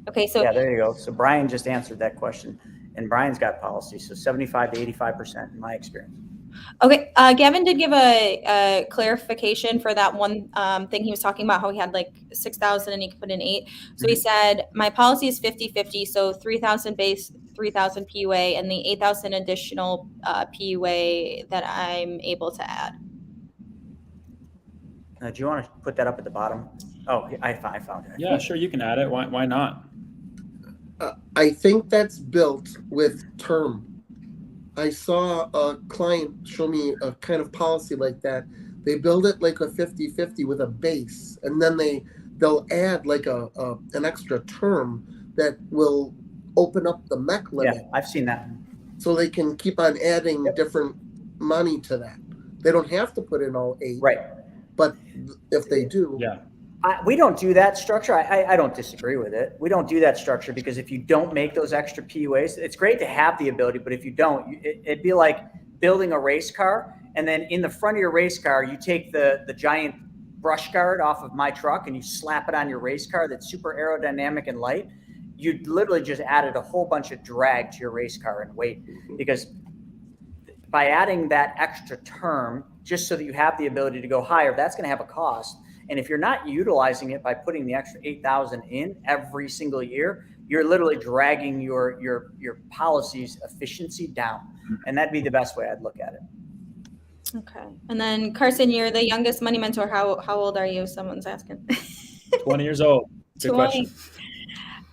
Okay, so Yeah, there you go. So Brian just answered that question, and Brian's got policy. So 75 to 85% in my experience. Okay, Gavin did give a clarification for that one thing he was talking about, how he had like 6,000 and he could put in 8. So he said, my policy is 50-50, so 3,000 base, 3,000 PUA, and the 8,000 additional PUA that I'm able to add. Do you want to put that up at the bottom? Oh, I found it. Yeah, sure, you can add it. Why not? I think that's built with term. I saw a client show me a kind of policy like that. They build it like a 50-50 with a base, and then they'll add like an extra term that will open up the MEC limit. Yeah, I've seen that. So they can keep on adding different money to that. They don't have to put in all 8. Right. But if they do, Yeah. We don't do that structure. I don't disagree with it. We don't do that structure because if you don't make those extra PUAs, it's great to have the ability, but if you don't, it'd be like building a race car, and then in the front of your race car, you take the giant brush guard off of my truck and you slap it on your race car that's super aerodynamic and light. You literally just added a whole bunch of drag to your race car and weight, because by adding that extra term, just so that you have the ability to go higher, that's going to have a cost. And if you're not utilizing it by putting the extra 8,000 in every single year, you're literally dragging your policy's efficiency down. And that'd be the best way I'd look at it. Okay. And then Carson, you're the youngest money mentor. How old are you? Someone's asking. 20 years old. Good 20. question.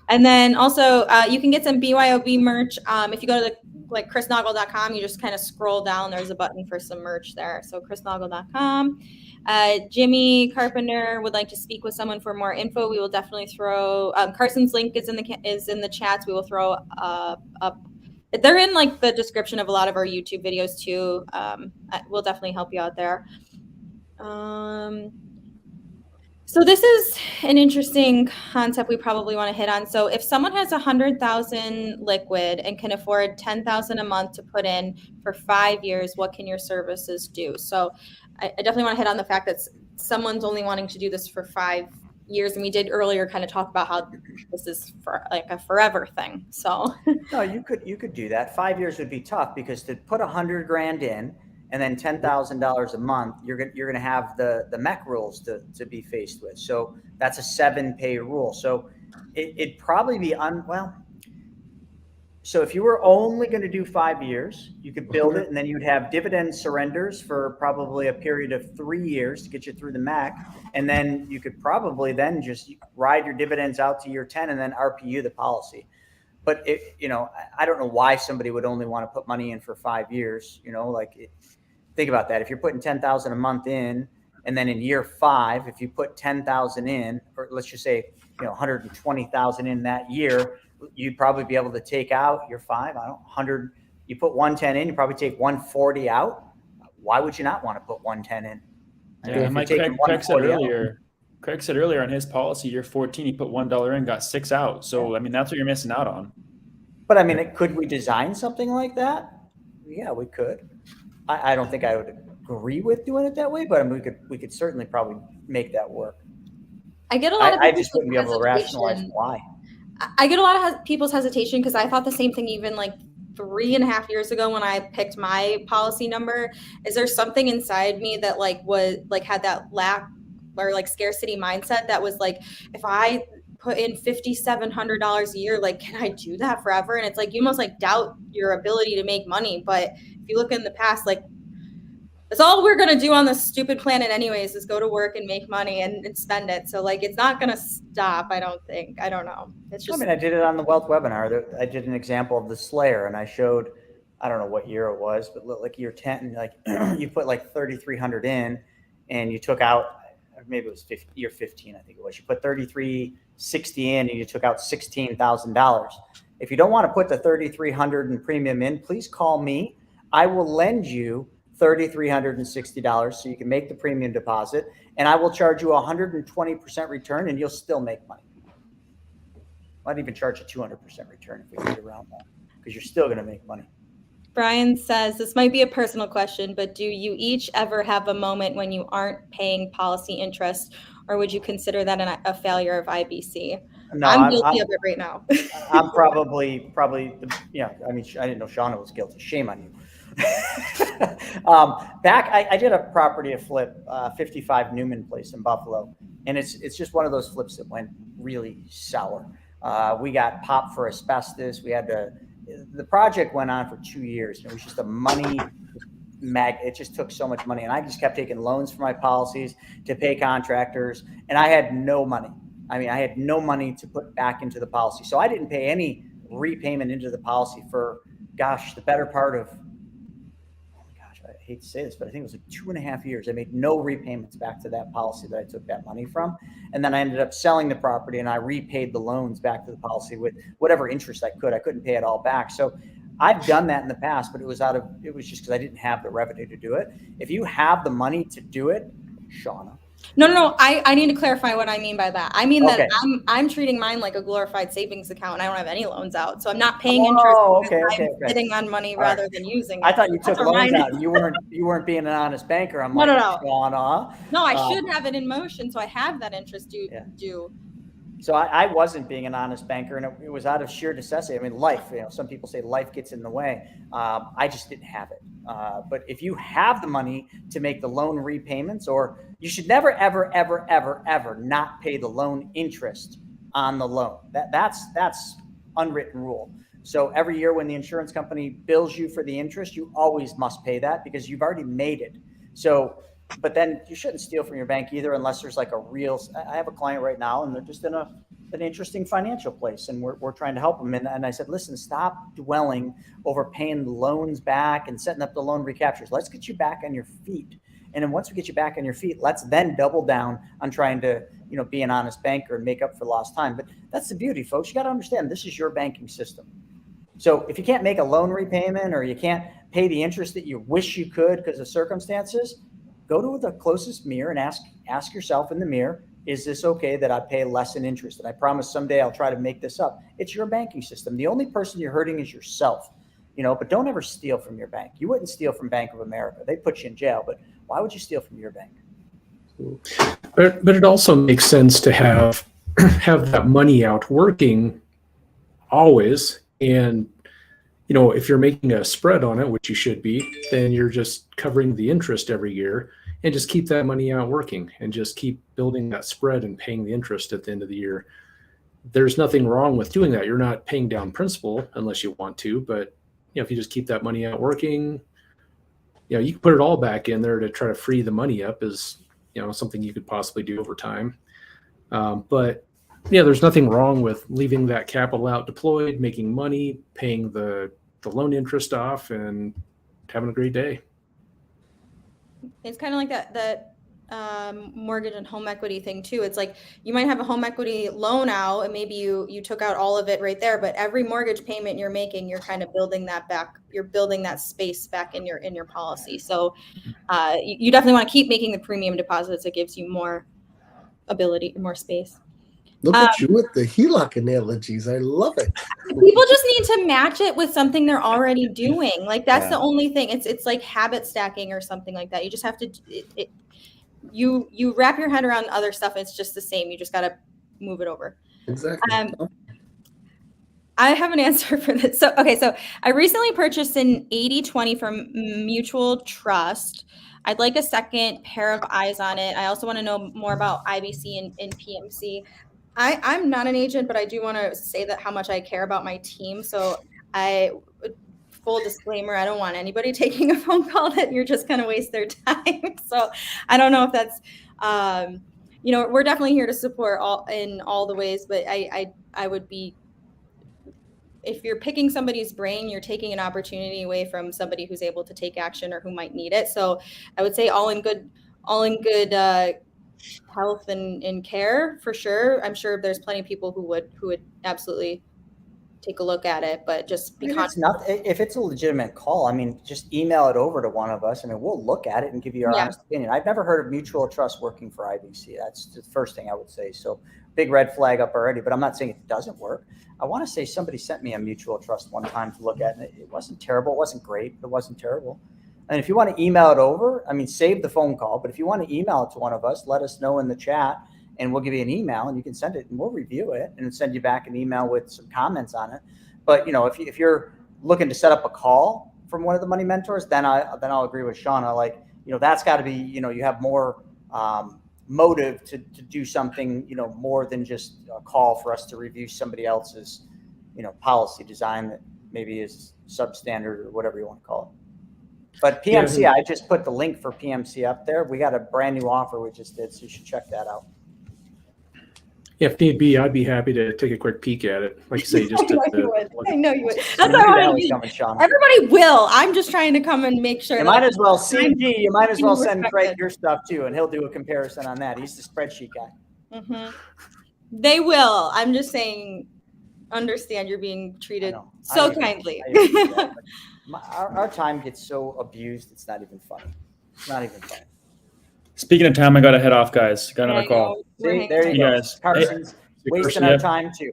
And then also you can get some BYOB merch. If you go to chrisnoggle.com, you just kind of scroll down. There's a button for some merch there. So chrisnoggle.com. Jimmy Carpenter would like to speak with someone for more info. We will definitely throw Carson's link is in the chats. We will throw up. They're in like the description of a lot of our YouTube videos too. We'll definitely help you out there. So this is an interesting concept we probably want to hit on. So if someone has 100,000 liquid and can afford 10,000 a month to put in for 5 years, what can your services do? So I definitely want to hit on the fact that someone's only wanting to do this for 5 years. And we did earlier kind of talk about how this is for like a forever thing. So no, you could do that. 5 years would be tough because to put 100 grand in and then $10,000 a month, you're gonna have the MEC rules to be faced with. So that's a 7-pay rule. So it'd probably be So if you were only going to do 5 years, you could build it, and then you'd have dividend surrenders for probably a period of 3 years to get you through the MAC. And then you could probably then just ride your dividends out to year 10 and then RPU the policy. But I don't know why somebody would only want to put money in for 5 years. Think about that. If you're putting 10,000 a month in, and then in year 5, if you put 10,000 in, or let's just say 120,000 in that year, you'd probably be able to take out year 5. 100. You put 110 in, you probably take 140 out. Why would you not want to put 110 in? Yeah, and like Craig said earlier on his policy, year 14, he put $1 in, got 6 out. So I mean, that's what you're missing out on. But I mean, could we design something like that? Yeah, we could. I don't think I would agree with doing it that way, but I mean, we could certainly probably make that work. I get a lot of I just wouldn't be able to rationalize why. I get a lot of people's hesitation because I thought the same thing even like 3.5 years ago when I picked my policy number. Is there something inside me that had that lack or like scarcity mindset that was like, if I put in $5,700 a year, like, can I do that forever? And it's like, you almost like doubt your ability to make money. But if you look in the past, like, that's all we're going to do on this stupid planet anyways, is go to work and make money and spend it. So like, it's not going to stop. I don't think. I don't know. It's just, I did it on the wealth webinar. I did an example of the Slayer, and I showed, I don't know what year it was, but like year 10, like you put like 3,300 in, and you took out, maybe it was year 15, I think it was. You put 3,360 in, and you took out $16,000. If you don't want to put the 3,300 in premium in, please call me. I will lend you $3,360 so you can make the premium deposit, and I will charge you 120% return, and you'll still make money. Might even charge a 200% return if we get around that, because you're still going to make money. Brian says, this might be a personal question, but do you each ever have a moment when you aren't paying policy interest, or would you consider that a failure of IBC? No, I'm guilty of it right now. I'm probably, I didn't know Shauna was guilty. Shame on you. I did a property a flip, 55 Newman Place in Buffalo, and it's just one of those flips that went really sour. We got popped for asbestos. The project went on for 2 years, and it was just a money it just took so much money, and I just kept taking loans for my policies to pay contractors, and I had no money. I had no money to put back into the policy, so I didn't pay any repayment into the policy for, the better part of, I hate to say this, but I think it was like 2.5 years. I made no repayments back to that policy that I took that money from. And then I ended up selling the property, and I repaid the loans back to the policy with whatever interest I could. I couldn't pay it all back. So I've done that in the past, but it was just because I didn't have the revenue to do it. If you have the money to do it, Shauna. No. I need to clarify what I mean by that. I mean Okay. that I'm treating mine like a glorified savings account, and I don't have any loans out, so I'm not paying interest. I'm sitting on money rather than using it. I thought you took loans out, and you weren't being an honest banker. I'm like, No. Shauna. No, I should have it in motion, so I have that interest due. So I wasn't being an honest banker, and it was out of sheer necessity. Life, some people say life gets in the way. I just didn't have it. But if you have the money to make the loan repayments, or you should never, ever, ever, ever, ever not pay the loan interest on the loan. That's unwritten rule. So every year when the insurance company bills you for the interest, you always must pay that because you've already made it. So, but then you shouldn't steal from your bank either, unless there's like I have a client right now, and they're just in an interesting financial place, and we're trying to help them. And I said, listen, stop dwelling over paying the loans back and setting up the loan recaptures. Let's get you back on your feet. And then once we get you back on your feet, let's then double down on trying to, be an honest banker and make up for lost time. But that's the beauty, folks. You got to understand, this is your banking system. So if you can't make a loan repayment, or you can't pay the interest that you wish you could because of circumstances, go to the closest mirror and ask yourself in the mirror, is this okay that I pay less in interest? And I promise someday I'll try to make this up. It's your banking system. The only person you're hurting is yourself, but don't ever steal from your bank. You wouldn't steal from Bank of America. They'd put you in jail, but why would you steal from your bank? But it also makes sense to have that money out working always. And, if you're making a spread on it, which you should be, then you're just covering the interest every year, and just keep that money out working and just keep building that spread and paying the interest at the end of the year. there's nothing wrong with doing that. You're not paying down principal unless you want to, but if you just keep that money out working, you can put it all back in there to try to free the money up is, something you could possibly do over time. But there's nothing wrong with leaving that capital out deployed, making money, paying the loan interest off, and having a great day. It's kind of like that mortgage and home equity thing too. It's like you might have a home equity loan out, and maybe you took out all of it right there, but every mortgage payment you're making, you're kind of building that back. You're building that space back in your policy. So you definitely want to keep making the premium deposits. It gives you more ability, more space. Look at you with the HELOC analogies. I love it. People just need to match it with something they're already doing. Like that's the only thing. It's like habit stacking or something like that. You just have to you wrap your head around other stuff. It's just the same. You just got to move it over. Exactly. I have an answer for this. So I recently purchased an 80/20 from Mutual Trust. I'd like a second pair of eyes on it. I also want to know more about IBC and PMC. I'm not an agent, but I do want to say that how much I care about my team. So full disclaimer, I don't want anybody taking a phone call that you're just going to waste their time. So I don't know if that's, we're definitely here to support in all the ways, but I would be, if you're picking somebody's brain, you're taking an opportunity away from somebody who's able to take action or who might need it. So I would say all in good health and care for sure. I'm sure there's plenty of people who would absolutely take a look at it, but just be conscious. If it's a legitimate call, just email it over to one of us. We'll look at it and give you our honest opinion. I've never heard of Mutual Trust working for IBC. That's the first thing I would say. So big red flag up already, but I'm not saying it doesn't work. I want to say somebody sent me a Mutual Trust one time to look at, and it wasn't terrible. It wasn't great, but it wasn't terrible. And if you want to email it over, save the phone call, but if you want to email it to one of us, let us know in the chat and we'll give you an email and you can send it and we'll review it and send you back an email with some comments on it. But, if you're looking to set up a call from one of the money mentors, then I'll agree with Shauna. That's got to be, you have more motive to do something, more than just a call for us to review somebody else's, policy design that maybe is substandard or whatever you want to call it. But PMC, I just put the link for PMC up there. We got a brand new offer we just did, so you should check that out. If need be, I'd be happy to take a quick peek at it. Like you say, just I know you would. That's what I want to do. Everybody will. I'm just trying to come and make sure. You might as well CG. You might as well send Craig your stuff too, and he'll do a comparison on that. He's the spreadsheet guy. Mm-hmm. They will. I'm just saying, understand you're being treated so kindly. Our time gets so abused, it's not even funny. It's not even funny. Speaking of time, I got to head off, guys. Got another call. See, there you go. Guys. Carsons wasting our time too.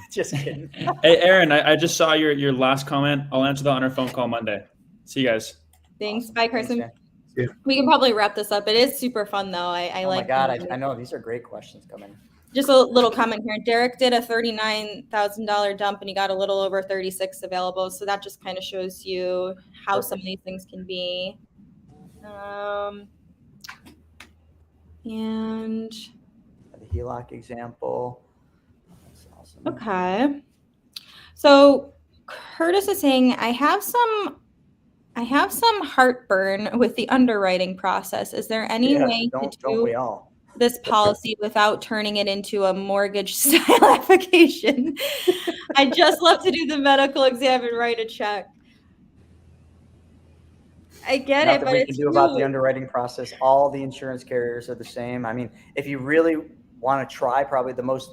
Just kidding. Hey, Aaron, I just saw your last comment. I'll answer that on our phone call Monday. See you guys. Thanks. Bye, Carson. Thanks, yeah. We can probably wrap this up. It is super fun though. I like. Oh my God, I know these are great questions coming. Just a little comment here. Derek did a $39,000 dump and he got a little over 36 available. So that just kind of shows you how some of these things can be. And the HELOC example. That's awesome. Okay. So Curtis is saying, I have some heartburn with the underwriting process. Is there any way to do this policy without turning it into a mortgage style application? I just love to do the medical exam and write a check. I get it, but we can do about the underwriting process. All the insurance carriers are the same. If you really want to try, probably the most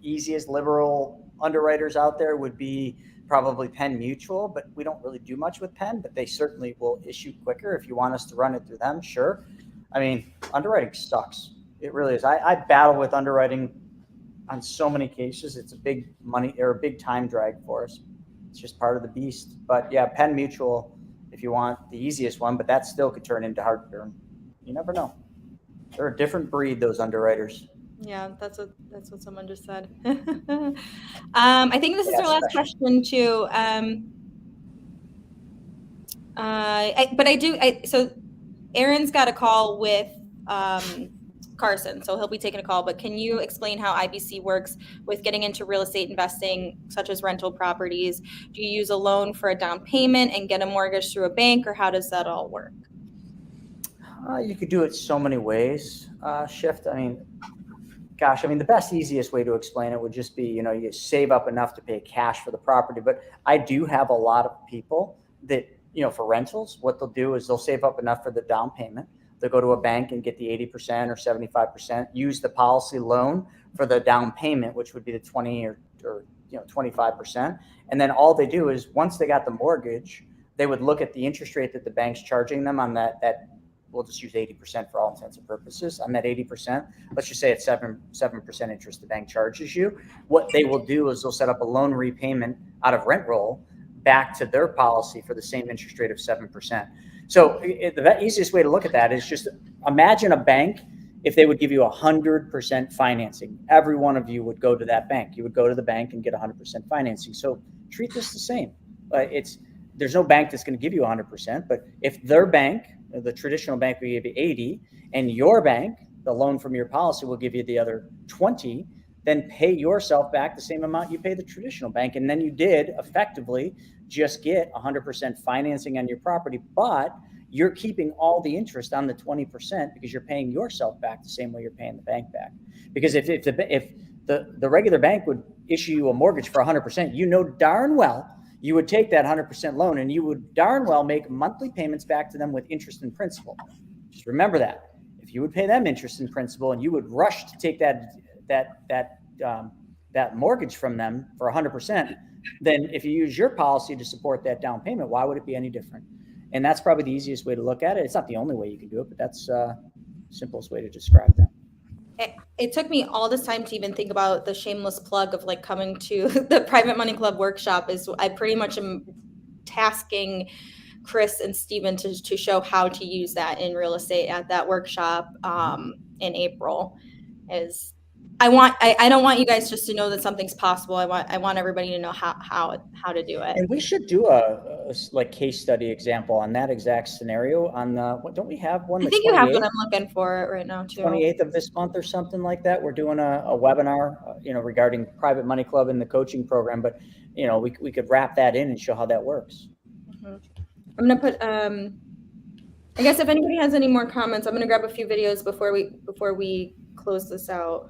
easiest liberal underwriters out there would be probably Penn Mutual, but we don't really do much with Penn, but they certainly will issue quicker. If you want us to run it through them, sure. Underwriting sucks. It really is. I battle with underwriting on so many cases. It's a big money or a big time drag for us. It's just part of the beast. But yeah, Penn Mutual, if you want the easiest one, but that still could turn into heartburn. You never know. They're a different breed, those underwriters. Yeah, that's what someone just said. I think this is our last question too. So Aaron's got a call with Carson, so he'll be taking a call, but can you explain how IBC works with getting into real estate investing, such as rental properties? Do you use a loan for a down payment and get a mortgage through a bank, or how does that all work? You could do it so many ways, Shift. I mean, gosh, I mean, the best, easiest way to explain it would just be, you save up enough to pay cash for the property. But I do have a lot of people that, for rentals, what they'll do is they'll save up enough for the down payment. They'll go to a bank and get the 80% or 75%, use the policy loan for the down payment, which would be the 20 or 25%. And then all they do is once they got the mortgage, they would look at the interest rate that the bank's charging them on that we'll just use 80% for all intents and purposes. On that 80%, let's just say it's 7% interest the bank charges you. What they will do is they'll set up a loan repayment out of rent roll back to their policy for the same interest rate of 7%. So the easiest way to look at that is just imagine a bank. If they would give you 100% financing, every one of you would go to that bank. You would go to the bank and get 100% financing. So treat this the same. There's no bank that's going to give you 100%, but if their bank, the traditional bank, will give you 80, and your bank, the loan from your policy, will give you the other 20, then pay yourself back the same amount you pay the traditional bank. And then you did effectively just get 100% financing on your property, but you're keeping all the interest on the 20% because you're paying yourself back the same way you're paying the bank back. Because if the regular bank would issue you a mortgage for 100%, darn well you would take that 100% loan and you would darn well make monthly payments back to them with interest and principal. Just remember that. If you would pay them interest and principal and you would rush to take that mortgage from them for 100%, then if you use your policy to support that down payment, why would it be any different? And that's probably the easiest way to look at it. It's not the only way you can do it, but that's the simplest way to describe that. It took me all this time to even think about the shameless plug of coming to the Private Money Club workshop. Is I pretty much am tasking Chris and Steven to show how to use that in real estate at that workshop in April. I don't want you guys just to know that something's possible. I want everybody to know how to do it. And we should do a case study example on that exact scenario on don't we have one? I think you have one. I'm looking for it right now too. 28th of this month or something like that. We're doing a webinar, regarding Private Money Club and the coaching program, but we could wrap that in and show how that works. Mm-hmm. I'm going to put, I guess if anybody has any more comments, I'm going to grab a few videos before we close this out.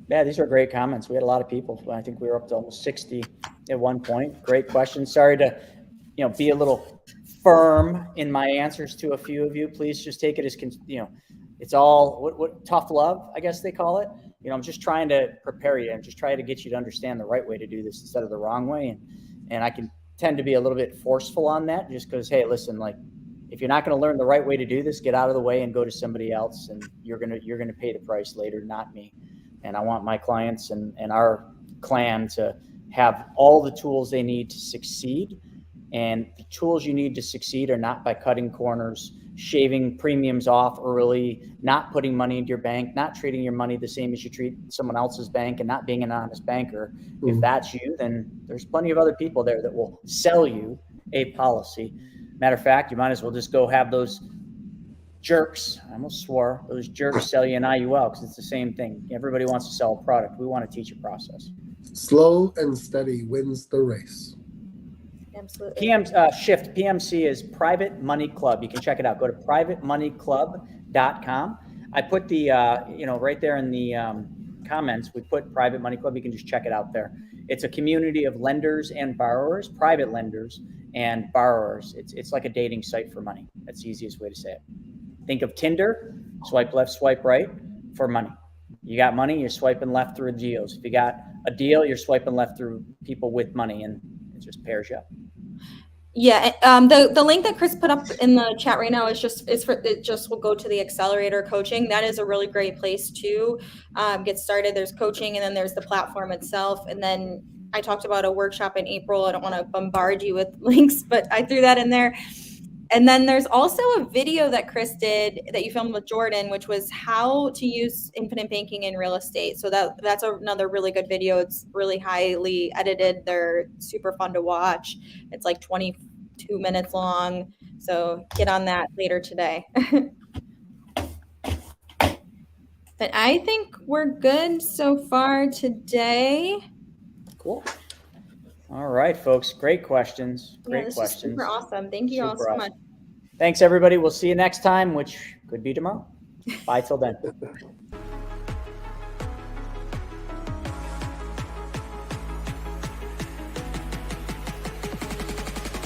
Yeah, these are great comments. We had a lot of people. I think we were up to almost 60 at one point. Great questions. Sorry to, be a little firm in my answers to a few of you. Please just take it as, it's all what tough love, I guess they call it. I'm just trying to prepare you. I'm just trying to get you to understand the right way to do this instead of the wrong way. And I can tend to be a little bit forceful on that just because, hey, listen, if you're not going to learn the right way to do this, get out of the way and go to somebody else, and you're going to pay the price later, not me. And I want my clients and our clan to have all the tools they need to succeed. And the tools you need to succeed are not by cutting corners, shaving premiums off early, not putting money into your bank, not treating your money the same as you treat someone else's bank, and not being an honest banker. Mm-hmm. If that's you, then there's plenty of other people there that will sell you a policy. Matter of fact, you might as well just go have those jerks, I almost swore, those jerks sell you an IUL because it's the same thing. Everybody wants to sell a product. We want to teach a process. Slow and steady wins the race. Absolutely. Shift PMC is Private Money Club. You can check it out. Go to privatemoneyclub.com. I put the, right there in the comments, we put Private Money Club. You can just check it out there. It's a community of lenders and borrowers, private lenders and borrowers. It's like a dating site for money. That's the easiest way to say it. Think of Tinder, swipe left, swipe right for money. You got money, you're swiping left through deals. If you got a deal, you're swiping left through people with money, and it just pairs you up. Yeah, the link that Chris put up in the chat right now will go to the accelerator coaching. That is a really great place to get started. There's coaching, and then there's the platform itself. And then I talked about a workshop in April. I don't want to bombard you with links, but I threw that in there. And then there's also a video that Chris did that you filmed with Jordan, which was how to use infinite banking in real estate. So that's another really good video. It's really highly edited. They're super fun to watch. It's 22 minutes long. So get on that later today. But I think we're good so far today. Cool. All right, folks. Great questions. Yeah, Great this is questions. super awesome. Thank you all Super so awesome. much. Thanks, everybody. We'll see you next time, which could be tomorrow. Bye till then.